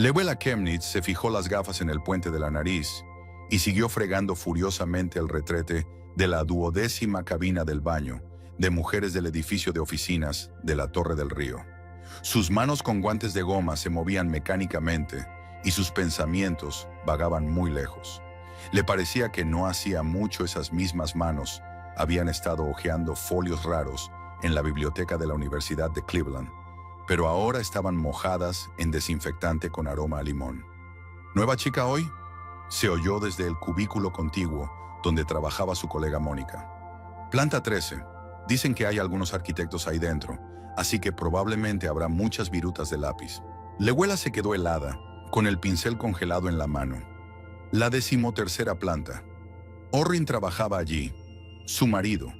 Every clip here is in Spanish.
Llewellyn Chemnitz se fijó las gafas en el puente de la nariz y siguió fregando furiosamente el retrete de la 12ª cabina del baño de mujeres del edificio de oficinas de la Torre del Río. Sus manos con guantes de goma se movían mecánicamente y sus pensamientos vagaban muy lejos. Le parecía que no hacía mucho esas mismas manos habían estado hojeando folios raros en la biblioteca de la Universidad de Cleveland, pero ahora estaban mojadas en desinfectante con aroma a limón. ¿Nueva chica hoy?, se oyó desde el cubículo contiguo donde trabajaba su colega Mónica. Planta 13. Dicen que hay algunos arquitectos ahí dentro, así que probablemente habrá muchas virutas de lápiz. Llewellyn se quedó helada, con el pincel congelado en la mano. La 13ª planta. Orrin trabajaba allí, su marido,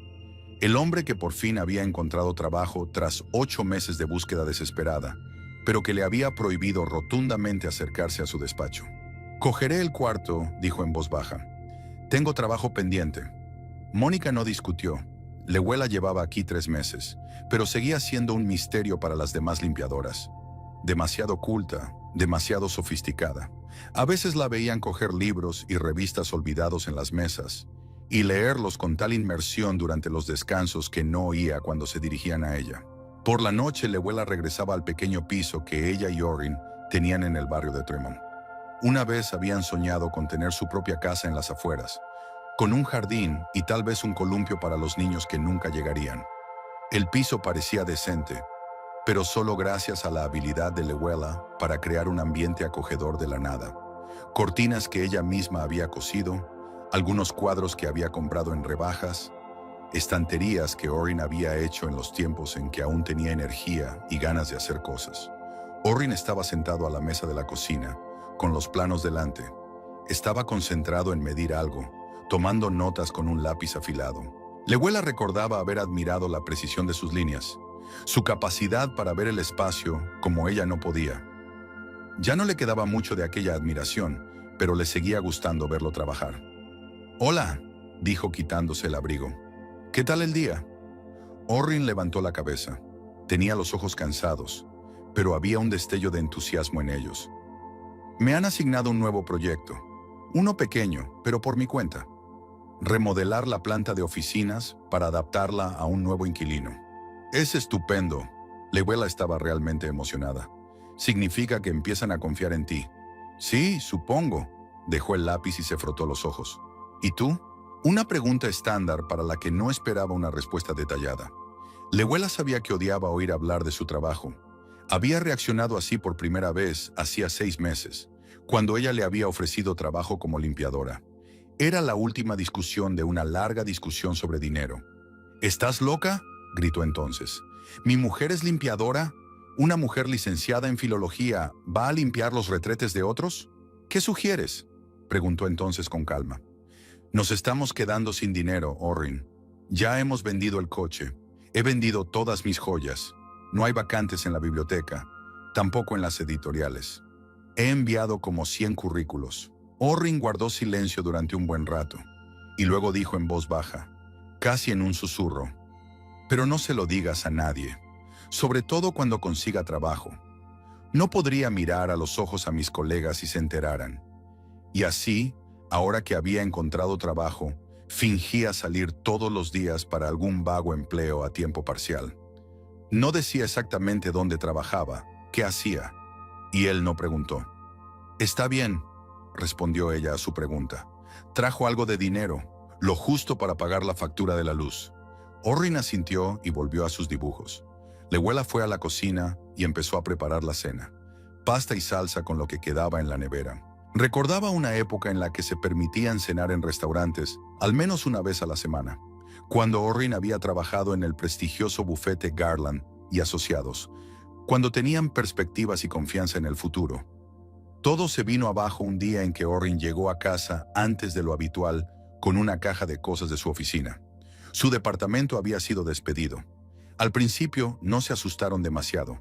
el hombre que por fin había encontrado trabajo tras 8 meses de búsqueda desesperada, pero que le había prohibido rotundamente acercarse a su despacho. «Cogeré el cuarto», dijo en voz baja. «Tengo trabajo pendiente». Mónica no discutió. Llewellyn llevaba aquí 3 meses, pero seguía siendo un misterio para las demás limpiadoras. Demasiado culta, demasiado sofisticada. A veces la veían coger libros y revistas olvidados en las mesas y leerlos con tal inmersión durante los descansos que no oía cuando se dirigían a ella. Por la noche, Llewellyn regresaba al pequeño piso que ella y Orrin tenían en el barrio de Tremont. Una vez habían soñado con tener su propia casa en las afueras, con un jardín y tal vez un columpio para los niños que nunca llegarían. El piso parecía decente, pero solo gracias a la habilidad de Llewellyn para crear un ambiente acogedor de la nada. Cortinas que ella misma había cosido, algunos cuadros que había comprado en rebajas, estanterías que Orrin había hecho en los tiempos en que aún tenía energía y ganas de hacer cosas. Orrin estaba sentado a la mesa de la cocina, con los planos delante. Estaba concentrado en medir algo, tomando notas con un lápiz afilado. Llewellyn recordaba haber admirado la precisión de sus líneas, su capacidad para ver el espacio como ella no podía. Ya no le quedaba mucho de aquella admiración, pero le seguía gustando verlo trabajar. «Hola», dijo quitándose el abrigo. «¿Qué tal el día?» Orrin levantó la cabeza. Tenía los ojos cansados, pero había un destello de entusiasmo en ellos. «Me han asignado un nuevo proyecto. Uno pequeño, pero por mi cuenta. Remodelar la planta de oficinas para adaptarla a un nuevo inquilino». «Es estupendo». Llewellyn estaba realmente emocionada. «Significa que empiezan a confiar en ti». «Sí, supongo». Dejó el lápiz y se frotó los ojos. «¿Y tú?». Una pregunta estándar para la que no esperaba una respuesta detallada. Llewellyn sabía que odiaba oír hablar de su trabajo. Había reaccionado así por primera vez hacía 6 meses, cuando ella le había ofrecido trabajo como limpiadora. Era la última discusión de una larga discusión sobre dinero. «¿Estás loca?», gritó entonces. «¿Mi mujer es limpiadora? ¿Una mujer licenciada en filología va a limpiar los retretes de otros? ¿Qué sugieres?», preguntó entonces con calma. «Nos estamos quedando sin dinero, Orrin. Ya hemos vendido el coche. He vendido todas mis joyas. No hay vacantes en la biblioteca, tampoco en las editoriales. He enviado como 100 currículos». Orrin guardó silencio durante un buen rato, y luego dijo en voz baja, casi en un susurro: «Pero no se lo digas a nadie, sobre todo cuando consiga trabajo. No podría mirar a los ojos a mis colegas si se enteraran». Y así, ahora que había encontrado trabajo, fingía salir todos los días para algún vago empleo a tiempo parcial. No decía exactamente dónde trabajaba, qué hacía, y él no preguntó. «Está bien», respondió ella a su pregunta. «Trajo algo de dinero, lo justo para pagar la factura de la luz». Orrin asintió y volvió a sus dibujos. Llewellyn fue a la cocina y empezó a preparar la cena. Pasta y salsa con lo que quedaba en la nevera. Recordaba una época en la que se permitían cenar en restaurantes, al menos una vez a la semana, cuando Orrin había trabajado en el prestigioso bufete Garland y Asociados, cuando tenían perspectivas y confianza en el futuro. Todo se vino abajo un día en que Orrin llegó a casa antes de lo habitual con una caja de cosas de su oficina. Su departamento había sido despedido. Al principio no se asustaron demasiado.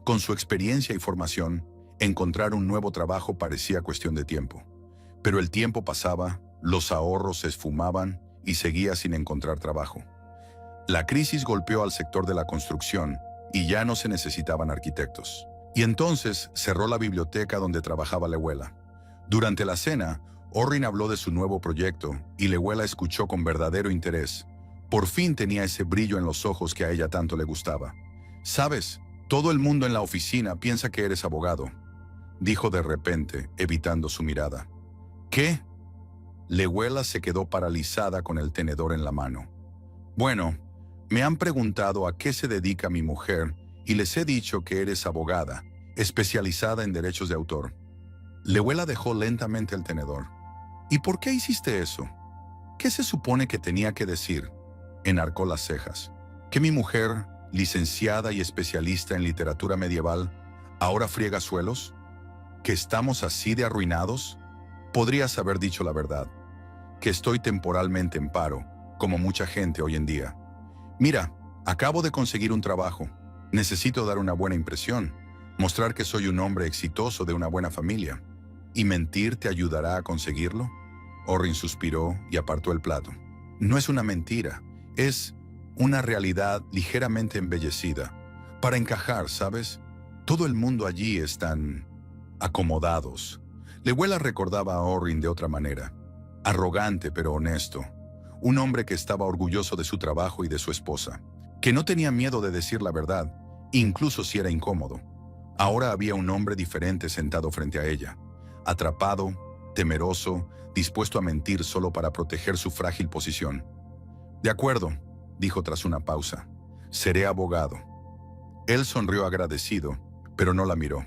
Con su experiencia y formación, encontrar un nuevo trabajo parecía cuestión de tiempo. Pero el tiempo pasaba, los ahorros se esfumaban y seguía sin encontrar trabajo. La crisis golpeó al sector de la construcción y ya no se necesitaban arquitectos. Y entonces cerró la biblioteca donde trabajaba Lewela. Durante la cena, Orrin habló de su nuevo proyecto y Lewela escuchó con verdadero interés. Por fin tenía ese brillo en los ojos que a ella tanto le gustaba. «Sabes, todo el mundo en la oficina piensa que eres abogado», dijo de repente, evitando su mirada. «¿Qué?». Lewela se quedó paralizada con el tenedor en la mano. «Bueno, me han preguntado a qué se dedica mi mujer y les he dicho que eres abogada, especializada en derechos de autor». Lewela dejó lentamente el tenedor. «¿Y por qué hiciste eso? ¿Qué se supone que tenía que decir?». Enarcó las cejas. «¿Que mi mujer, licenciada y especialista en literatura medieval, ahora friega suelos? ¿Que estamos así de arruinados?». Podrías haber dicho la verdad. Que estoy temporalmente en paro, como mucha gente hoy en día. Mira, acabo de conseguir un trabajo. Necesito dar una buena impresión, mostrar que soy un hombre exitoso de una buena familia. ¿Y mentir te ayudará a conseguirlo?». Orrin suspiró y apartó el plato. «No es una mentira, es una realidad ligeramente embellecida. Para encajar, ¿sabes? Todo el mundo allí están acomodados». Lewela recordaba a Orrin de otra manera. Arrogante pero honesto. Un hombre que estaba orgulloso de su trabajo y de su esposa. Que no tenía miedo de decir la verdad, incluso si era incómodo. Ahora había un hombre diferente sentado frente a ella. Atrapado, temeroso, dispuesto a mentir solo para proteger su frágil posición. «De acuerdo», dijo tras una pausa. «Seré abogado». Él sonrió agradecido, pero no la miró.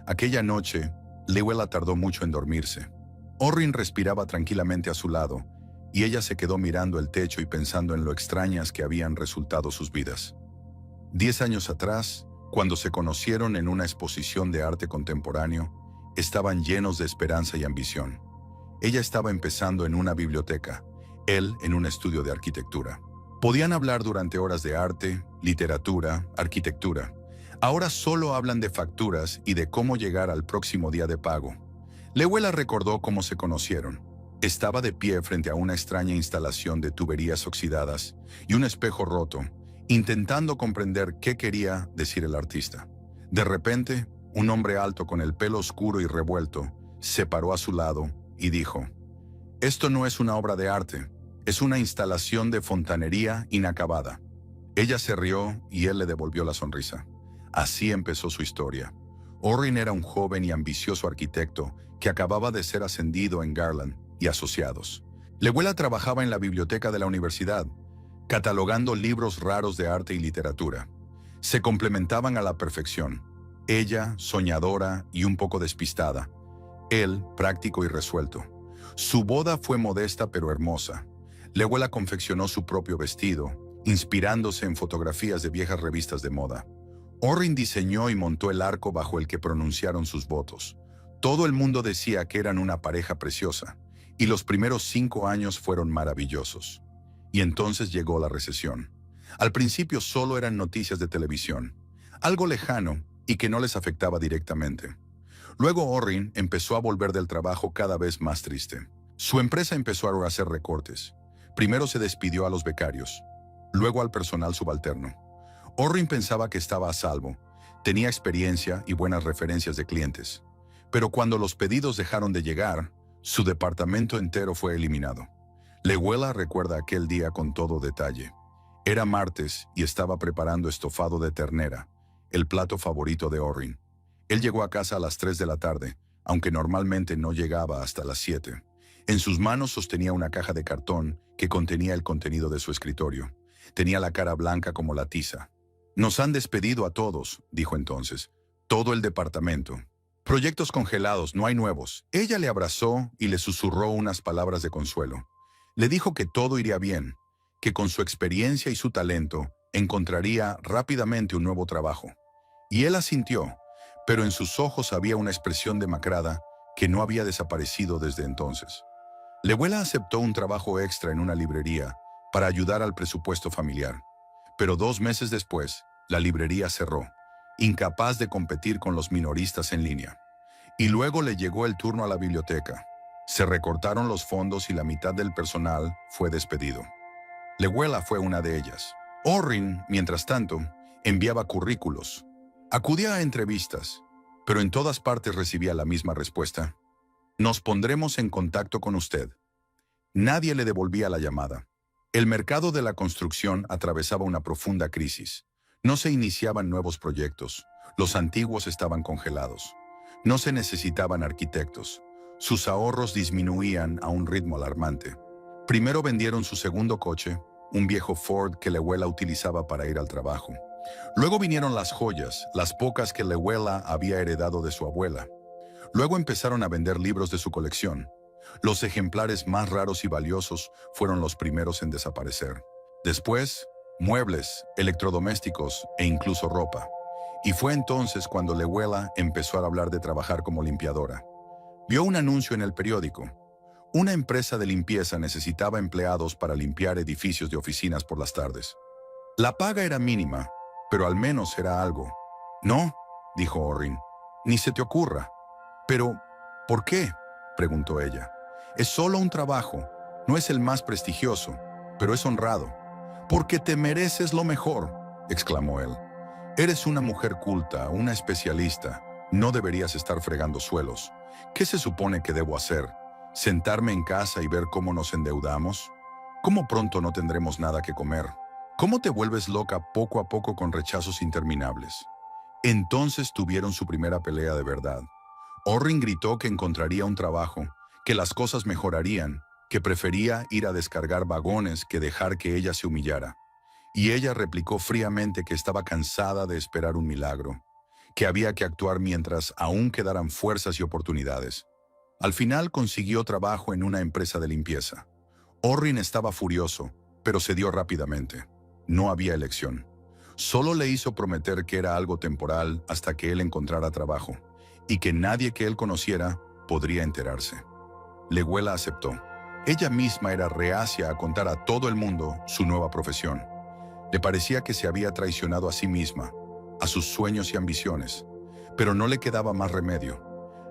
Aquella noche, Lewela tardó mucho en dormirse. Orrin respiraba tranquilamente a su lado, y ella se quedó mirando el techo y pensando en lo extrañas que habían resultado sus vidas. 10 años atrás, cuando se conocieron en una exposición de arte contemporáneo, estaban llenos de esperanza y ambición. Ella estaba empezando en una biblioteca, él en un estudio de arquitectura. Podían hablar durante horas de arte, literatura, arquitectura. Ahora solo hablan de facturas y de cómo llegar al próximo día de pago. Lewela recordó cómo se conocieron. Estaba de pie frente a una extraña instalación de tuberías oxidadas y un espejo roto, intentando comprender qué quería decir el artista. De repente, un hombre alto con el pelo oscuro y revuelto se paró a su lado y dijo: «Esto no es una obra de arte, es una instalación de fontanería inacabada». Ella se rió y él le devolvió la sonrisa. Así empezó su historia. Orrin era un joven y ambicioso arquitecto que acababa de ser ascendido en Garland y Asociados. Lewela trabajaba en la biblioteca de la universidad, catalogando libros raros de arte y literatura. Se complementaban a la perfección. Ella, soñadora y un poco despistada. Él, práctico y resuelto. Su boda fue modesta pero hermosa. Lewela confeccionó su propio vestido, inspirándose en fotografías de viejas revistas de moda. Orrin diseñó y montó el arco bajo el que pronunciaron sus votos. Todo el mundo decía que eran una pareja preciosa, y los primeros 5 años fueron maravillosos. Y entonces llegó la recesión. Al principio solo eran noticias de televisión, algo lejano y que no les afectaba directamente. Luego Orrin empezó a volver del trabajo cada vez más triste. Su empresa empezó a hacer recortes. Primero se despidió a los becarios, luego al personal subalterno. Orrin pensaba que estaba a salvo, tenía experiencia y buenas referencias de clientes. Pero cuando los pedidos dejaron de llegar, su departamento entero fue eliminado. Lewela recuerda aquel día con todo detalle. Era martes y estaba preparando estofado de ternera, el plato favorito de Orrin. Él llegó a casa a las 3 de la tarde, aunque normalmente no llegaba hasta las 7. En sus manos sostenía una caja de cartón que contenía el contenido de su escritorio. Tenía la cara blanca como la tiza. «Nos han despedido a todos», dijo entonces. «Todo el departamento. Proyectos congelados, no hay nuevos». Ella le abrazó y le susurró unas palabras de consuelo. Le dijo que todo iría bien, que con su experiencia y su talento encontraría rápidamente un nuevo trabajo. Y él asintió, pero en sus ojos había una expresión demacrada que no había desaparecido desde entonces. Lewela aceptó un trabajo extra en una librería para ayudar al presupuesto familiar. Pero 2 meses después, la librería cerró, incapaz de competir con los minoristas en línea. Y luego le llegó el turno a la biblioteca. Se recortaron los fondos y la mitad del personal fue despedido. Lewela fue una de ellas. Orrin, mientras tanto, enviaba currículos. Acudía a entrevistas, pero en todas partes recibía la misma respuesta. Nos pondremos en contacto con usted. Nadie le devolvía la llamada. El mercado de la construcción atravesaba una profunda crisis. No se iniciaban nuevos proyectos. Los antiguos estaban congelados. No se necesitaban arquitectos. Sus ahorros disminuían a un ritmo alarmante. Primero vendieron su segundo coche, un viejo Ford que Lewela utilizaba para ir al trabajo. Luego vinieron las joyas, las pocas que Lewela había heredado de su abuela. Luego empezaron a vender libros de su colección. Los ejemplares más raros y valiosos fueron los primeros en desaparecer. Después, muebles, electrodomésticos e incluso ropa. Y fue entonces cuando Lewela empezó a hablar de trabajar como limpiadora. Vio un anuncio en el periódico. Una empresa de limpieza necesitaba empleados para limpiar edificios de oficinas por las tardes. La paga era mínima, pero al menos era algo. No, dijo Orrin, ni se te ocurra. Pero, ¿por qué?, preguntó ella. Es solo un trabajo, no es el más prestigioso, pero es honrado. Porque te mereces lo mejor, exclamó él. Eres una mujer culta, una especialista. No deberías estar fregando suelos. ¿Qué se supone que debo hacer? ¿Sentarme en casa y ver cómo nos endeudamos? ¿Cómo pronto no tendremos nada que comer? ¿Cómo te vuelves loca poco a poco con rechazos interminables? Entonces tuvieron su primera pelea de verdad. Orrin gritó que encontraría un trabajo, que las cosas mejorarían, que prefería ir a descargar vagones que dejar que ella se humillara. Y ella replicó fríamente que estaba cansada de esperar un milagro, que había que actuar mientras aún quedaran fuerzas y oportunidades. Al final consiguió trabajo en una empresa de limpieza. Orrin estaba furioso, pero cedió rápidamente. No había elección. Solo le hizo prometer que era algo temporal hasta que él encontrara trabajo, y que nadie que él conociera podría enterarse. Lewela aceptó. Ella misma era reacia a contar a todo el mundo su nueva profesión. Le parecía que se había traicionado a sí misma, a sus sueños y ambiciones, pero no le quedaba más remedio.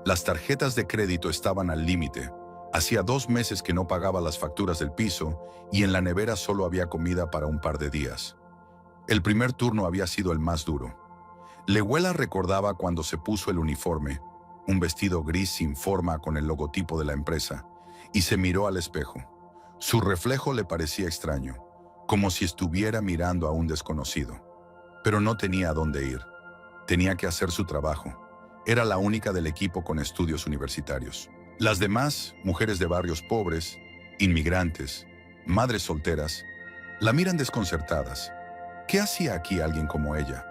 Las tarjetas de crédito estaban al límite. Hacía 2 meses que no pagaba las facturas del piso y en la nevera solo había comida para un par de días. El primer turno había sido el más duro. Lewela recordaba cuando se puso el uniforme, un vestido gris sin forma con el logotipo de la empresa, y se miró al espejo. Su reflejo le parecía extraño, como si estuviera mirando a un desconocido. Pero no tenía a dónde ir. Tenía que hacer su trabajo. Era la única del equipo con estudios universitarios. Las demás, mujeres de barrios pobres, inmigrantes, madres solteras, la miran desconcertadas. ¿Qué hacía aquí alguien como ella?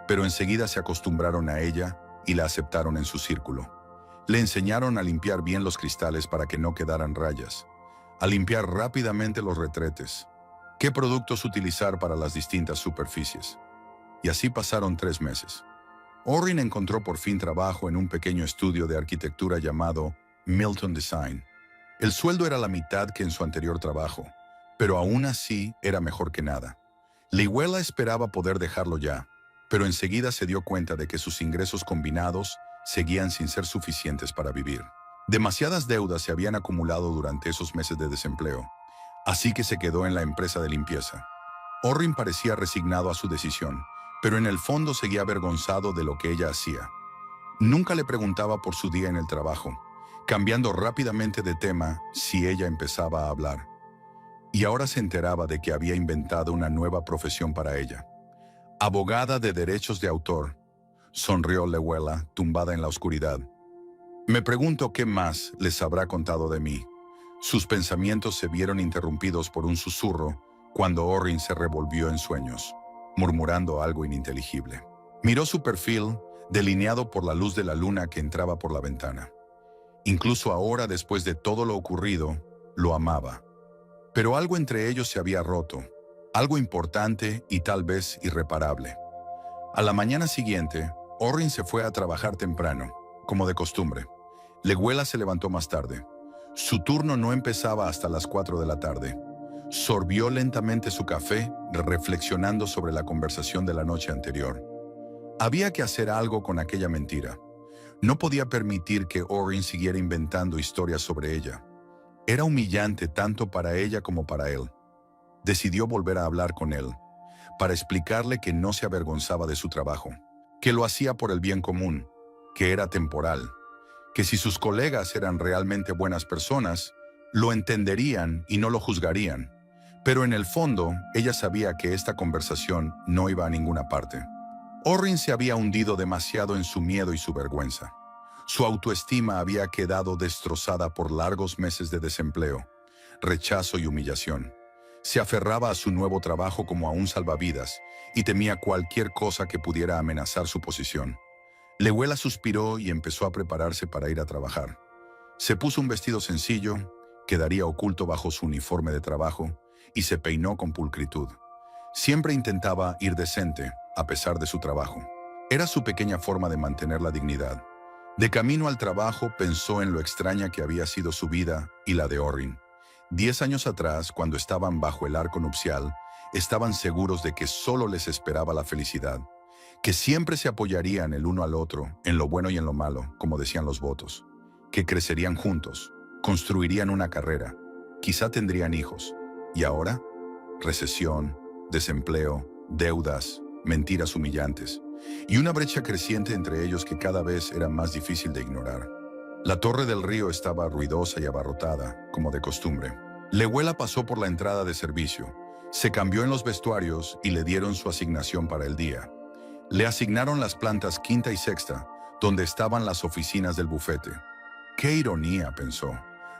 Pero enseguida se acostumbraron a ella y la aceptaron en su círculo. Le enseñaron a limpiar bien los cristales para que no quedaran rayas, a limpiar rápidamente los retretes, qué productos utilizar para las distintas superficies. Y así pasaron 3 meses. Orrin encontró por fin trabajo en un pequeño estudio de arquitectura llamado Milton Design. El sueldo era la mitad que en su anterior trabajo, pero aún así era mejor que nada. Lewela esperaba poder dejarlo ya, pero enseguida se dio cuenta de que sus ingresos combinados seguían sin ser suficientes para vivir. Demasiadas deudas se habían acumulado durante esos meses de desempleo, así que se quedó en la empresa de limpieza. Orrin parecía resignado a su decisión, pero en el fondo seguía avergonzado de lo que ella hacía. Nunca le preguntaba por su día en el trabajo, cambiando rápidamente de tema si ella empezaba a hablar. Y ahora se enteraba de que había inventado una nueva profesión para ella. Abogada de derechos de autor, sonrió Lewela, tumbada en la oscuridad. Me pregunto qué más les habrá contado de mí. Sus pensamientos se vieron interrumpidos por un susurro cuando Orrin se revolvió en sueños, murmurando algo ininteligible. Miró su perfil, delineado por la luz de la luna que entraba por la ventana. Incluso ahora, después de todo lo ocurrido, lo amaba. Pero algo entre ellos se había roto, algo importante y tal vez irreparable. A la mañana siguiente, Orrin se fue a trabajar temprano, como de costumbre. Lewela se levantó más tarde. Su turno no empezaba hasta las 4 de la tarde. Sorbió lentamente su café, reflexionando sobre la conversación de la noche anterior. Había que hacer algo con aquella mentira. No podía permitir que Orrin siguiera inventando historias sobre ella. Era humillante tanto para ella como para él. Decidió volver a hablar con él, para explicarle que no se avergonzaba de su trabajo, que lo hacía por el bien común, que era temporal, que si sus colegas eran realmente buenas personas, lo entenderían y no lo juzgarían. Pero en el fondo, ella sabía que esta conversación no iba a ninguna parte. Orrin se había hundido demasiado en su miedo y su vergüenza. Su autoestima había quedado destrozada por largos meses de desempleo, rechazo y humillación. Se aferraba a su nuevo trabajo como a un salvavidas y temía cualquier cosa que pudiera amenazar su posición. Lehuela suspiró y empezó a prepararse para ir a trabajar. Se puso un vestido sencillo, que daría oculto bajo su uniforme de trabajo, y se peinó con pulcritud. Siempre intentaba ir decente, a pesar de su trabajo. Era su pequeña forma de mantener la dignidad. De camino al trabajo pensó en lo extraña que había sido su vida y la de Orrin. 10 años atrás, cuando estaban bajo el arco nupcial, estaban seguros de que solo les esperaba la felicidad, que siempre se apoyarían el uno al otro, en lo bueno y en lo malo, como decían los votos, que crecerían juntos, construirían una carrera, quizá tendrían hijos. ¿Y ahora? Recesión, desempleo, deudas, mentiras humillantes, y una brecha creciente entre ellos que cada vez era más difícil de ignorar. La torre del río estaba ruidosa y abarrotada, como de costumbre. Lehuela pasó por la entrada de servicio, se cambió en los vestuarios y le dieron su asignación para el día. Le asignaron las plantas quinta y sexta, donde estaban las oficinas del bufete. ¡Qué ironía!, pensó,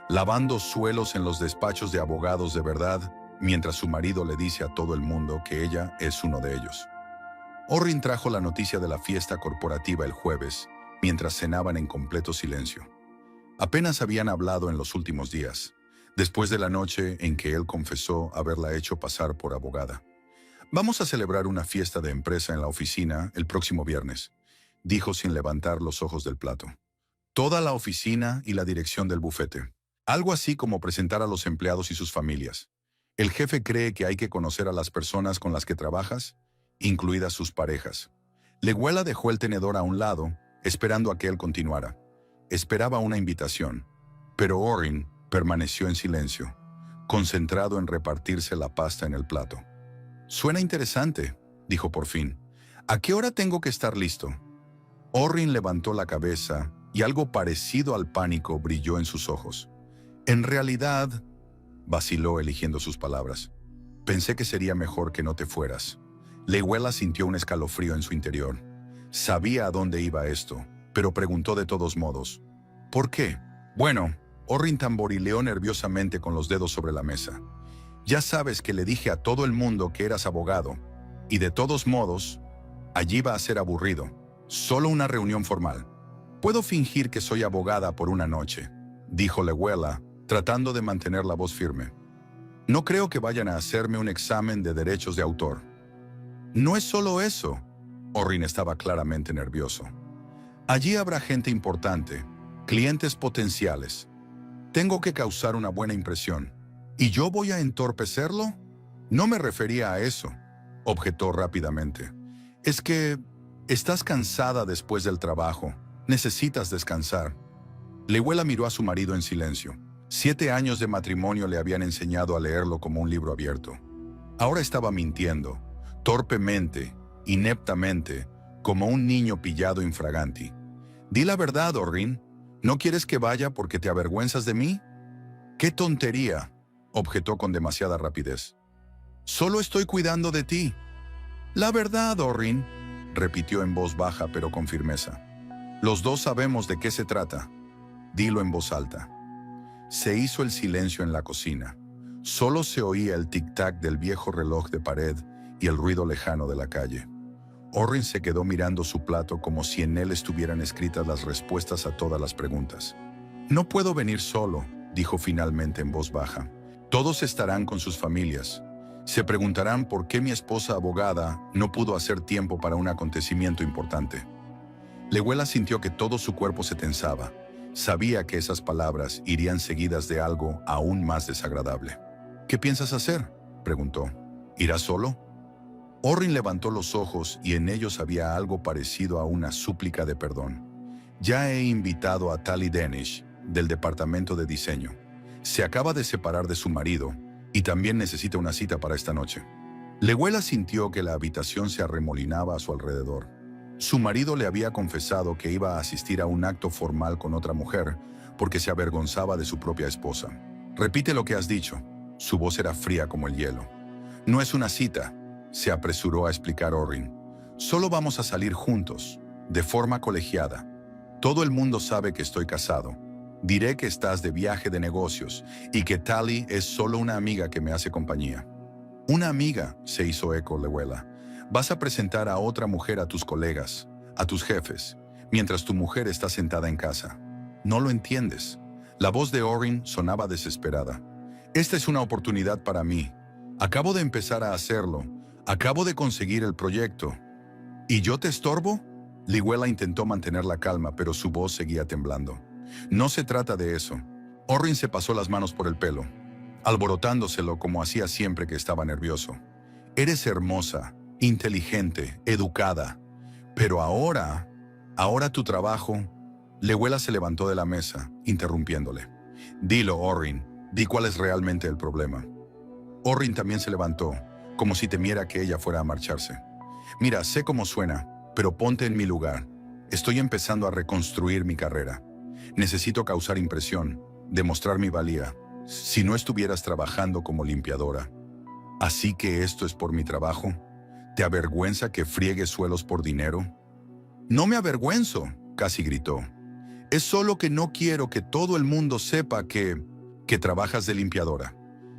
lavando suelos en los despachos de abogados de verdad, mientras su marido le dice a todo el mundo que ella es uno de ellos. Orrin trajo la noticia de la fiesta corporativa el jueves, mientras cenaban en completo silencio. Apenas habían hablado en los últimos días, después de la noche en que él confesó haberla hecho pasar por abogada. «Vamos a celebrar una fiesta de empresa en la oficina el próximo viernes», dijo sin levantar los ojos del plato. «Toda la oficina y la dirección del bufete. Algo así como presentar a los empleados y sus familias. El jefe cree que hay que conocer a las personas con las que trabajas, incluidas sus parejas». Lehuela dejó el tenedor a un lado, esperando a que él continuara. Esperaba una invitación, pero Orrin permaneció en silencio, concentrado en repartirse la pasta en el plato. «Suena interesante», dijo por fin. «¿A qué hora tengo que estar listo?» Orrin levantó la cabeza y algo parecido al pánico brilló en sus ojos. «En realidad», vaciló eligiendo sus palabras, «pensé que sería mejor que no te fueras». Lehuela sintió un escalofrío en su interior. Sabía a dónde iba esto, pero preguntó de todos modos. «¿Por qué?» «Bueno», Orrin tamborileó nerviosamente con los dedos sobre la mesa. «Ya sabes que le dije a todo el mundo que eras abogado, y de todos modos, allí va a ser aburrido. Solo una reunión formal. Puedo fingir que soy abogada por una noche», dijo Lehuela, tratando de mantener la voz firme. «No creo que vayan a hacerme un examen de derechos de autor». «No es solo eso», Orrin estaba claramente nervioso. «Allí habrá gente importante, clientes potenciales. Tengo que causar una buena impresión. ¿Y yo voy a entorpecerlo?» «No me refería a eso», objetó rápidamente. «Es que estás cansada después del trabajo. Necesitas descansar». Lehuela miró a su marido en silencio. 7 años de matrimonio le habían enseñado a leerlo como un libro abierto. Ahora estaba mintiendo, torpemente, ineptamente, como un niño pillado infraganti. «Di la verdad, Orrin. ¿No quieres que vaya porque te avergüenzas de mí?» «¡Qué tontería!», objetó con demasiada rapidez. «Solo estoy cuidando de ti». «La verdad, Orrin», repitió en voz baja pero con firmeza. «Los dos sabemos de qué se trata. Dilo en voz alta». Se hizo el silencio en la cocina. Solo se oía el tic-tac del viejo reloj de pared y el ruido lejano de la calle. Orrin se quedó mirando su plato como si en él estuvieran escritas las respuestas a todas las preguntas. «No puedo venir solo», dijo finalmente en voz baja. «Todos estarán con sus familias. Se preguntarán por qué mi esposa abogada no pudo hacer tiempo para un acontecimiento importante». Lehuela sintió que todo su cuerpo se tensaba. Sabía que esas palabras irían seguidas de algo aún más desagradable. «¿Qué piensas hacer?», preguntó. «¿Irás solo?». Orrin levantó los ojos y en ellos había algo parecido a una súplica de perdón. «Ya he invitado a Tali Danish, del departamento de diseño. Se acaba de separar de su marido y también necesita una cita para esta noche». Lehuela sintió que la habitación se arremolinaba a su alrededor. Su marido le había confesado que iba a asistir a un acto formal con otra mujer porque se avergonzaba de su propia esposa. «Repite lo que has dicho». Su voz era fría como el hielo. «No es una cita», se apresuró a explicar Orrin. «Solo vamos a salir juntos, de forma colegiada. Todo el mundo sabe que estoy casado. Diré que estás de viaje de negocios y que Tali es solo una amiga que me hace compañía». «Una amiga», se hizo eco Lewela. «Vas a presentar a otra mujer a tus colegas, a tus jefes, mientras tu mujer está sentada en casa. No lo entiendes». La voz de Orrin sonaba desesperada. «Esta es una oportunidad para mí. Acabo de empezar a hacerlo. Acabo de conseguir el proyecto. ¿Y yo te estorbo?». Lewela intentó mantener la calma, pero su voz seguía temblando. «No se trata de eso». Orrin se pasó las manos por el pelo, alborotándoselo como hacía siempre que estaba nervioso. «Eres hermosa, inteligente, educada. Pero ahora tu trabajo». Lewela se levantó de la mesa, interrumpiéndole. «Dilo, Orrin, di cuál es realmente el problema». Orrin también se levantó, como si temiera que ella fuera a marcharse. «Mira, sé cómo suena, pero ponte en mi lugar. Estoy empezando a reconstruir mi carrera. Necesito causar impresión, demostrar mi valía. Si no estuvieras trabajando como limpiadora. ¿Así que esto es por mi trabajo? ¿Te avergüenza que friegue suelos por dinero?». «No me avergüenzo», casi gritó. «Es solo que no quiero que todo el mundo sepa que trabajas de limpiadora.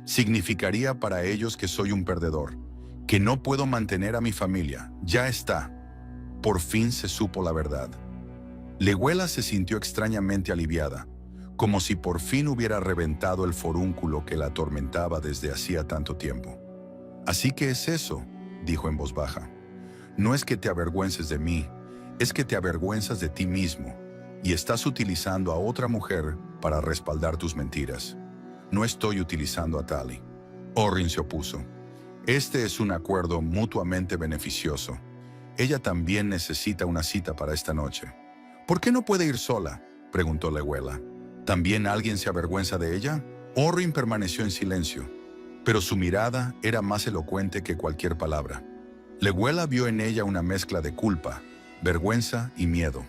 Significaría para ellos que soy un perdedor, que no puedo mantener a mi familia. Ya está». Por fin se supo la verdad. Lewela se sintió extrañamente aliviada, como si por fin hubiera reventado el forúnculo que la atormentaba desde hacía tanto tiempo. «Así que es eso», dijo en voz baja. «No es que te avergüences de mí, es que te avergüenzas de ti mismo y estás utilizando a otra mujer para respaldar tus mentiras». «No estoy utilizando a Tali». Orrin se opuso. «Este es un acuerdo mutuamente beneficioso. Ella también necesita una cita para esta noche». «¿Por qué no puede ir sola?», preguntó Lewela. «¿También alguien se avergüenza de ella?». Orrin permaneció en silencio, pero su mirada era más elocuente que cualquier palabra. Lewela vio en ella una mezcla de culpa, vergüenza y miedo.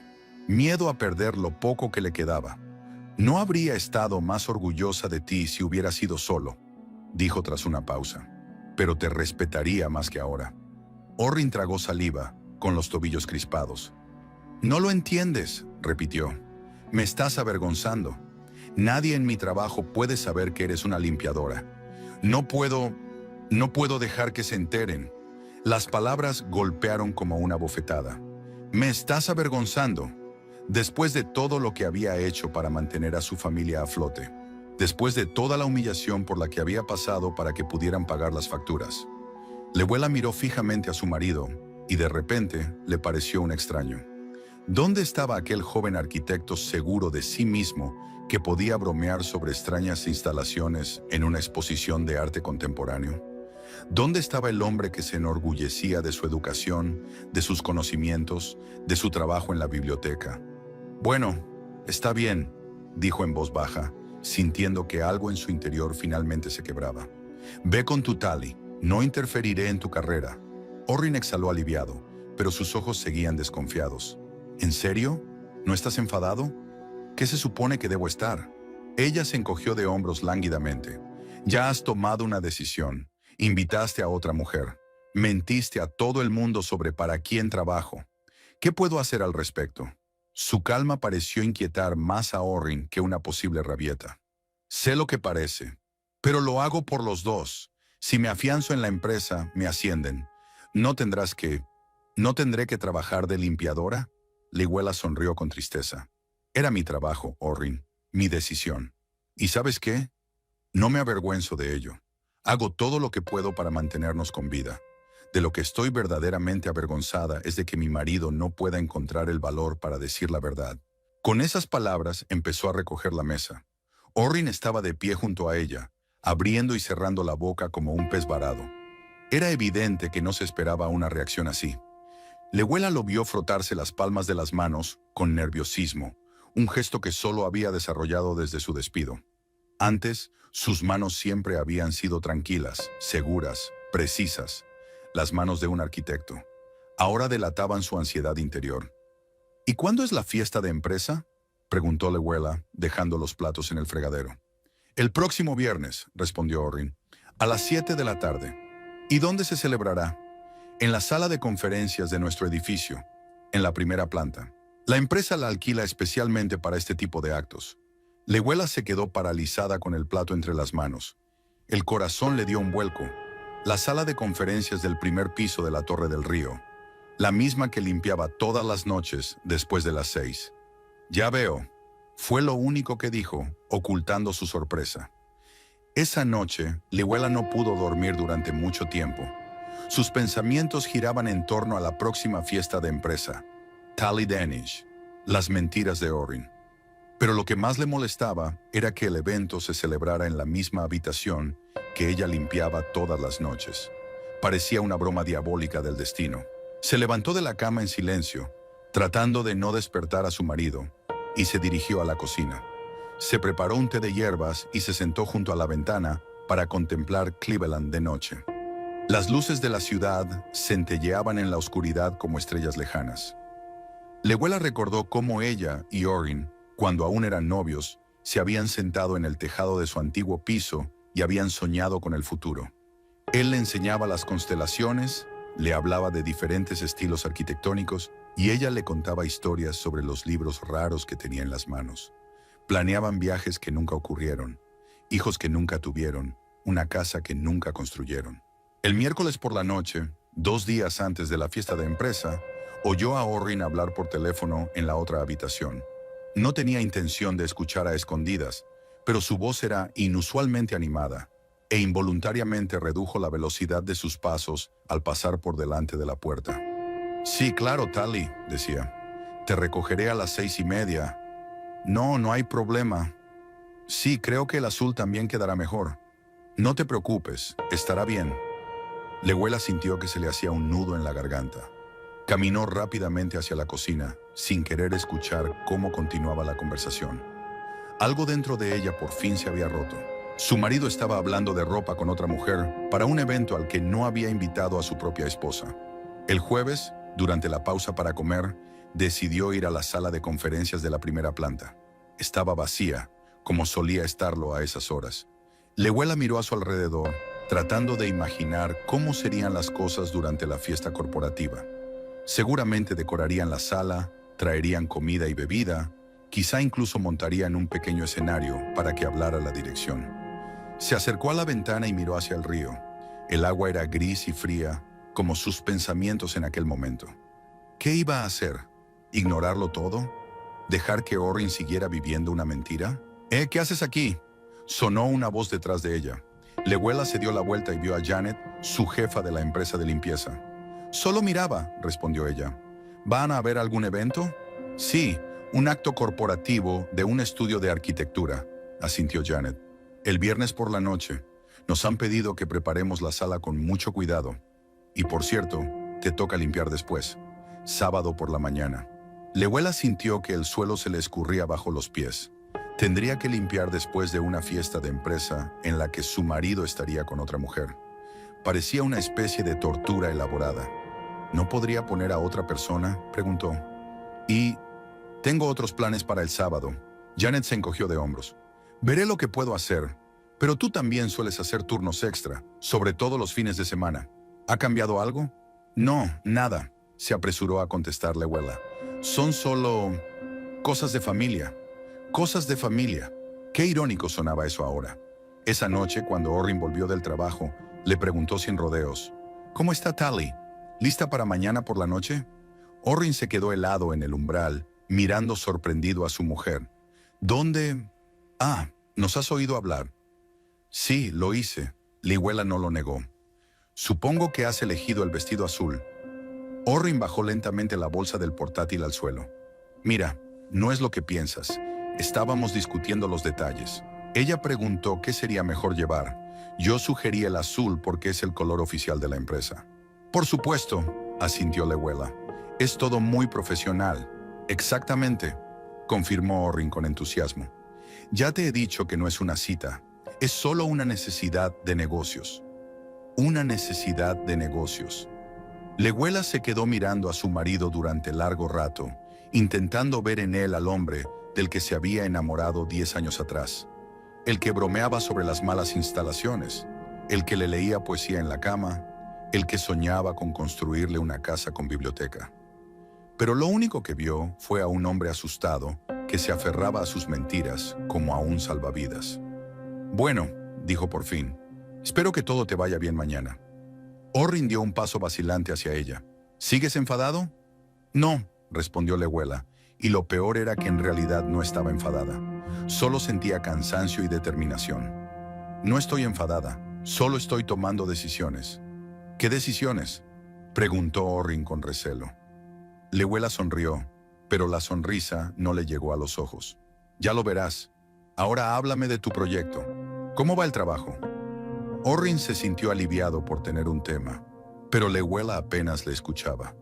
Miedo a perder lo poco que le quedaba. «No habría estado más orgullosa de ti si hubiera sido solo», dijo tras una pausa. «Pero te respetaría más que ahora». Orrin tragó saliva, con los tobillos crispados. «No lo entiendes», repitió. «Me estás avergonzando. Nadie en mi trabajo puede saber que eres una limpiadora. No puedo dejar que se enteren». Las palabras golpearon como una bofetada. «Me estás avergonzando. Después de todo lo que había hecho para mantener a su familia a flote. Después de toda la humillación por la que había pasado para que pudieran pagar las facturas». Lewela miró fijamente a su marido y de repente le pareció un extraño. ¿Dónde estaba aquel joven arquitecto seguro de sí mismo que podía bromear sobre extrañas instalaciones en una exposición de arte contemporáneo? ¿Dónde estaba el hombre que se enorgullecía de su educación, de sus conocimientos, de su trabajo en la biblioteca? «Bueno, está bien», dijo en voz baja, sintiendo que algo en su interior finalmente se quebraba. «Ve con tu Tali, no interferiré en tu carrera». Orrin exhaló aliviado, pero sus ojos seguían desconfiados. «¿En serio? ¿No estás enfadado? ¿Qué se supone que debo estar?». Ella se encogió de hombros lánguidamente. «Ya has tomado una decisión. Invitaste a otra mujer. Mentiste a todo el mundo sobre para quién trabajo. ¿Qué puedo hacer al respecto?». Su calma pareció inquietar más a Orrin que una posible rabieta. «Sé lo que parece, pero lo hago por los dos. Si me afianzo en la empresa, me ascienden. ¿No tendré que trabajar de limpiadora?». Lewela sonrió con tristeza. «Era mi trabajo, Orrin, mi decisión. ¿Y sabes qué? No me avergüenzo de ello. Hago todo lo que puedo para mantenernos con vida. De lo que estoy verdaderamente avergonzada es de que mi marido no pueda encontrar el valor para decir la verdad». Con esas palabras empezó a recoger la mesa. Orrin estaba de pie junto a ella, abriendo y cerrando la boca como un pez varado. Era evidente que no se esperaba una reacción así. Lewela lo vio frotarse las palmas de las manos con nerviosismo, un gesto que solo había desarrollado desde su despido. Antes, sus manos siempre habían sido tranquilas, seguras, precisas, las manos de un arquitecto. ahora delataban su ansiedad interior. ¿Y cuándo es la fiesta de empresa?, preguntó Lewela, dejando los platos en el fregadero. El próximo viernes, respondió Orrin, a las 7 de la tarde. ¿Y dónde se celebrará? En la sala de conferencias de nuestro edificio, en la primera planta. La empresa la alquila especialmente para este tipo de actos. Lewela se quedó paralizada con el plato entre las manos. El corazón le dio un vuelco. La sala de conferencias del primer piso de la Torre del Río, la misma que limpiaba todas las noches después de las 6. Ya veo, fue lo único que dijo, ocultando su sorpresa. Esa noche, Lewela no pudo dormir durante mucho tiempo. Sus pensamientos giraban en torno a la próxima fiesta de empresa, Tally Danish, las mentiras de Orrin. Pero lo que más le molestaba era que el evento se celebrara en la misma habitación que ella limpiaba todas las noches. Parecía una broma diabólica del destino. Se levantó de la cama en silencio, tratando de no despertar a su marido, y se dirigió a la cocina. Se preparó un té de hierbas y se sentó junto a la ventana para contemplar Cleveland de noche. Las luces de la ciudad centelleaban en la oscuridad como estrellas lejanas. Lewela recordó cómo ella y Orrin, cuando aún eran novios, se habían sentado en el tejado de su antiguo piso y habían soñado con el futuro. Él le enseñaba las constelaciones, le hablaba de diferentes estilos arquitectónicos y ella le contaba historias sobre los libros raros que tenía en las manos. Planeaban viajes que nunca ocurrieron, hijos que nunca tuvieron, una casa que nunca construyeron. El miércoles por la noche, 2 días antes de la fiesta de empresa, oyó a Orrin hablar por teléfono en la otra habitación. No tenía intención de escuchar a escondidas, pero su voz era inusualmente animada e involuntariamente redujo la velocidad de sus pasos al pasar por delante de la puerta. «Sí, claro, Tally», decía. «Te recogeré a las 6:30. No, no hay problema. Sí, creo que el azul también quedará mejor. No te preocupes, estará bien». Lewela sintió que se le hacía un nudo en la garganta. Caminó rápidamente hacia la cocina, sin querer escuchar cómo continuaba la conversación. Algo dentro de ella por fin se había roto. Su marido estaba hablando de ropa con otra mujer para un evento al que no había invitado a su propia esposa. El jueves, durante la pausa para comer, decidió ir a la sala de conferencias de la primera planta. Estaba vacía, como solía estarlo a esas horas. Lewela miró a su alrededor, tratando de imaginar cómo serían las cosas durante la fiesta corporativa. Seguramente decorarían la sala, traerían comida y bebida, quizá incluso montarían un pequeño escenario para que hablara la dirección. Se acercó a la ventana y miró hacia el río. El agua era gris y fría, como sus pensamientos en aquel momento. ¿Qué iba a hacer? ¿Ignorarlo todo? ¿Dejar que Orrin siguiera viviendo una mentira? ¿Qué haces aquí?, sonó una voz detrás de ella. Lewela se dio la vuelta y vio a Janet, su jefa de la empresa de limpieza. «Solo miraba», respondió ella. «¿Van a haber algún evento?» «Sí, un acto corporativo de un estudio de arquitectura», asintió Janet. «El viernes por la noche. Nos han pedido que preparemos la sala con mucho cuidado. Y por cierto, te toca limpiar después. Sábado por la mañana». Lewela sintió que el suelo se le escurría bajo los pies. Tendría que limpiar después de una fiesta de empresa en la que su marido estaría con otra mujer. Parecía una especie de tortura elaborada. ¿No podría poner a otra persona?, preguntó. «Y tengo otros planes para el sábado». Janet se encogió de hombros. «Veré lo que puedo hacer, pero tú también sueles hacer turnos extra, sobre todo los fines de semana. ¿Ha cambiado algo?» «No, nada», se apresuró a contestar Lewela. «Son solo cosas de familia». «Cosas de familia». Qué irónico sonaba eso ahora. Esa noche, cuando Orrin volvió del trabajo, le preguntó sin rodeos: «¿Cómo está Tally? ¿Lista para mañana por la noche?» Orrin se quedó helado en el umbral, mirando sorprendido a su mujer. «¿Dónde? Ah, ¿nos has oído hablar?» «Sí, lo hice». Lewela no lo negó. «Supongo que has elegido el vestido azul». Orrin bajó lentamente la bolsa del portátil al suelo. «Mira, no es lo que piensas. Estábamos discutiendo los detalles. Ella preguntó qué sería mejor llevar. Yo sugerí el azul porque es el color oficial de la empresa». «Por supuesto», asintió Lewela. «Es todo muy profesional». «Exactamente», confirmó Orrin con entusiasmo. «Ya te he dicho que no es una cita. Es solo una necesidad de negocios». «Una necesidad de negocios». Leguela se quedó mirando a su marido durante largo rato, intentando ver en él al hombre del que se había enamorado 10 años atrás. El que bromeaba sobre las malas instalaciones, el que le leía poesía en la cama, el que soñaba con construirle una casa con biblioteca. Pero lo único que vio fue a un hombre asustado que se aferraba a sus mentiras como a un salvavidas. «Bueno», dijo por fin, «espero que todo te vaya bien mañana». Orrin dio un paso vacilante hacia ella. «¿Sigues enfadado?» «No», respondió Leguela, y lo peor era que en realidad no estaba enfadada. Solo sentía cansancio y determinación. «No estoy enfadada, solo estoy tomando decisiones». «¿Qué decisiones?», preguntó Orrin con recelo. Leguela sonrió, pero la sonrisa no le llegó a los ojos. «Ya lo verás. Ahora háblame de tu proyecto. ¿Cómo va el trabajo?» Orrin se sintió aliviado por tener un tema, pero Leguela apenas le escuchaba.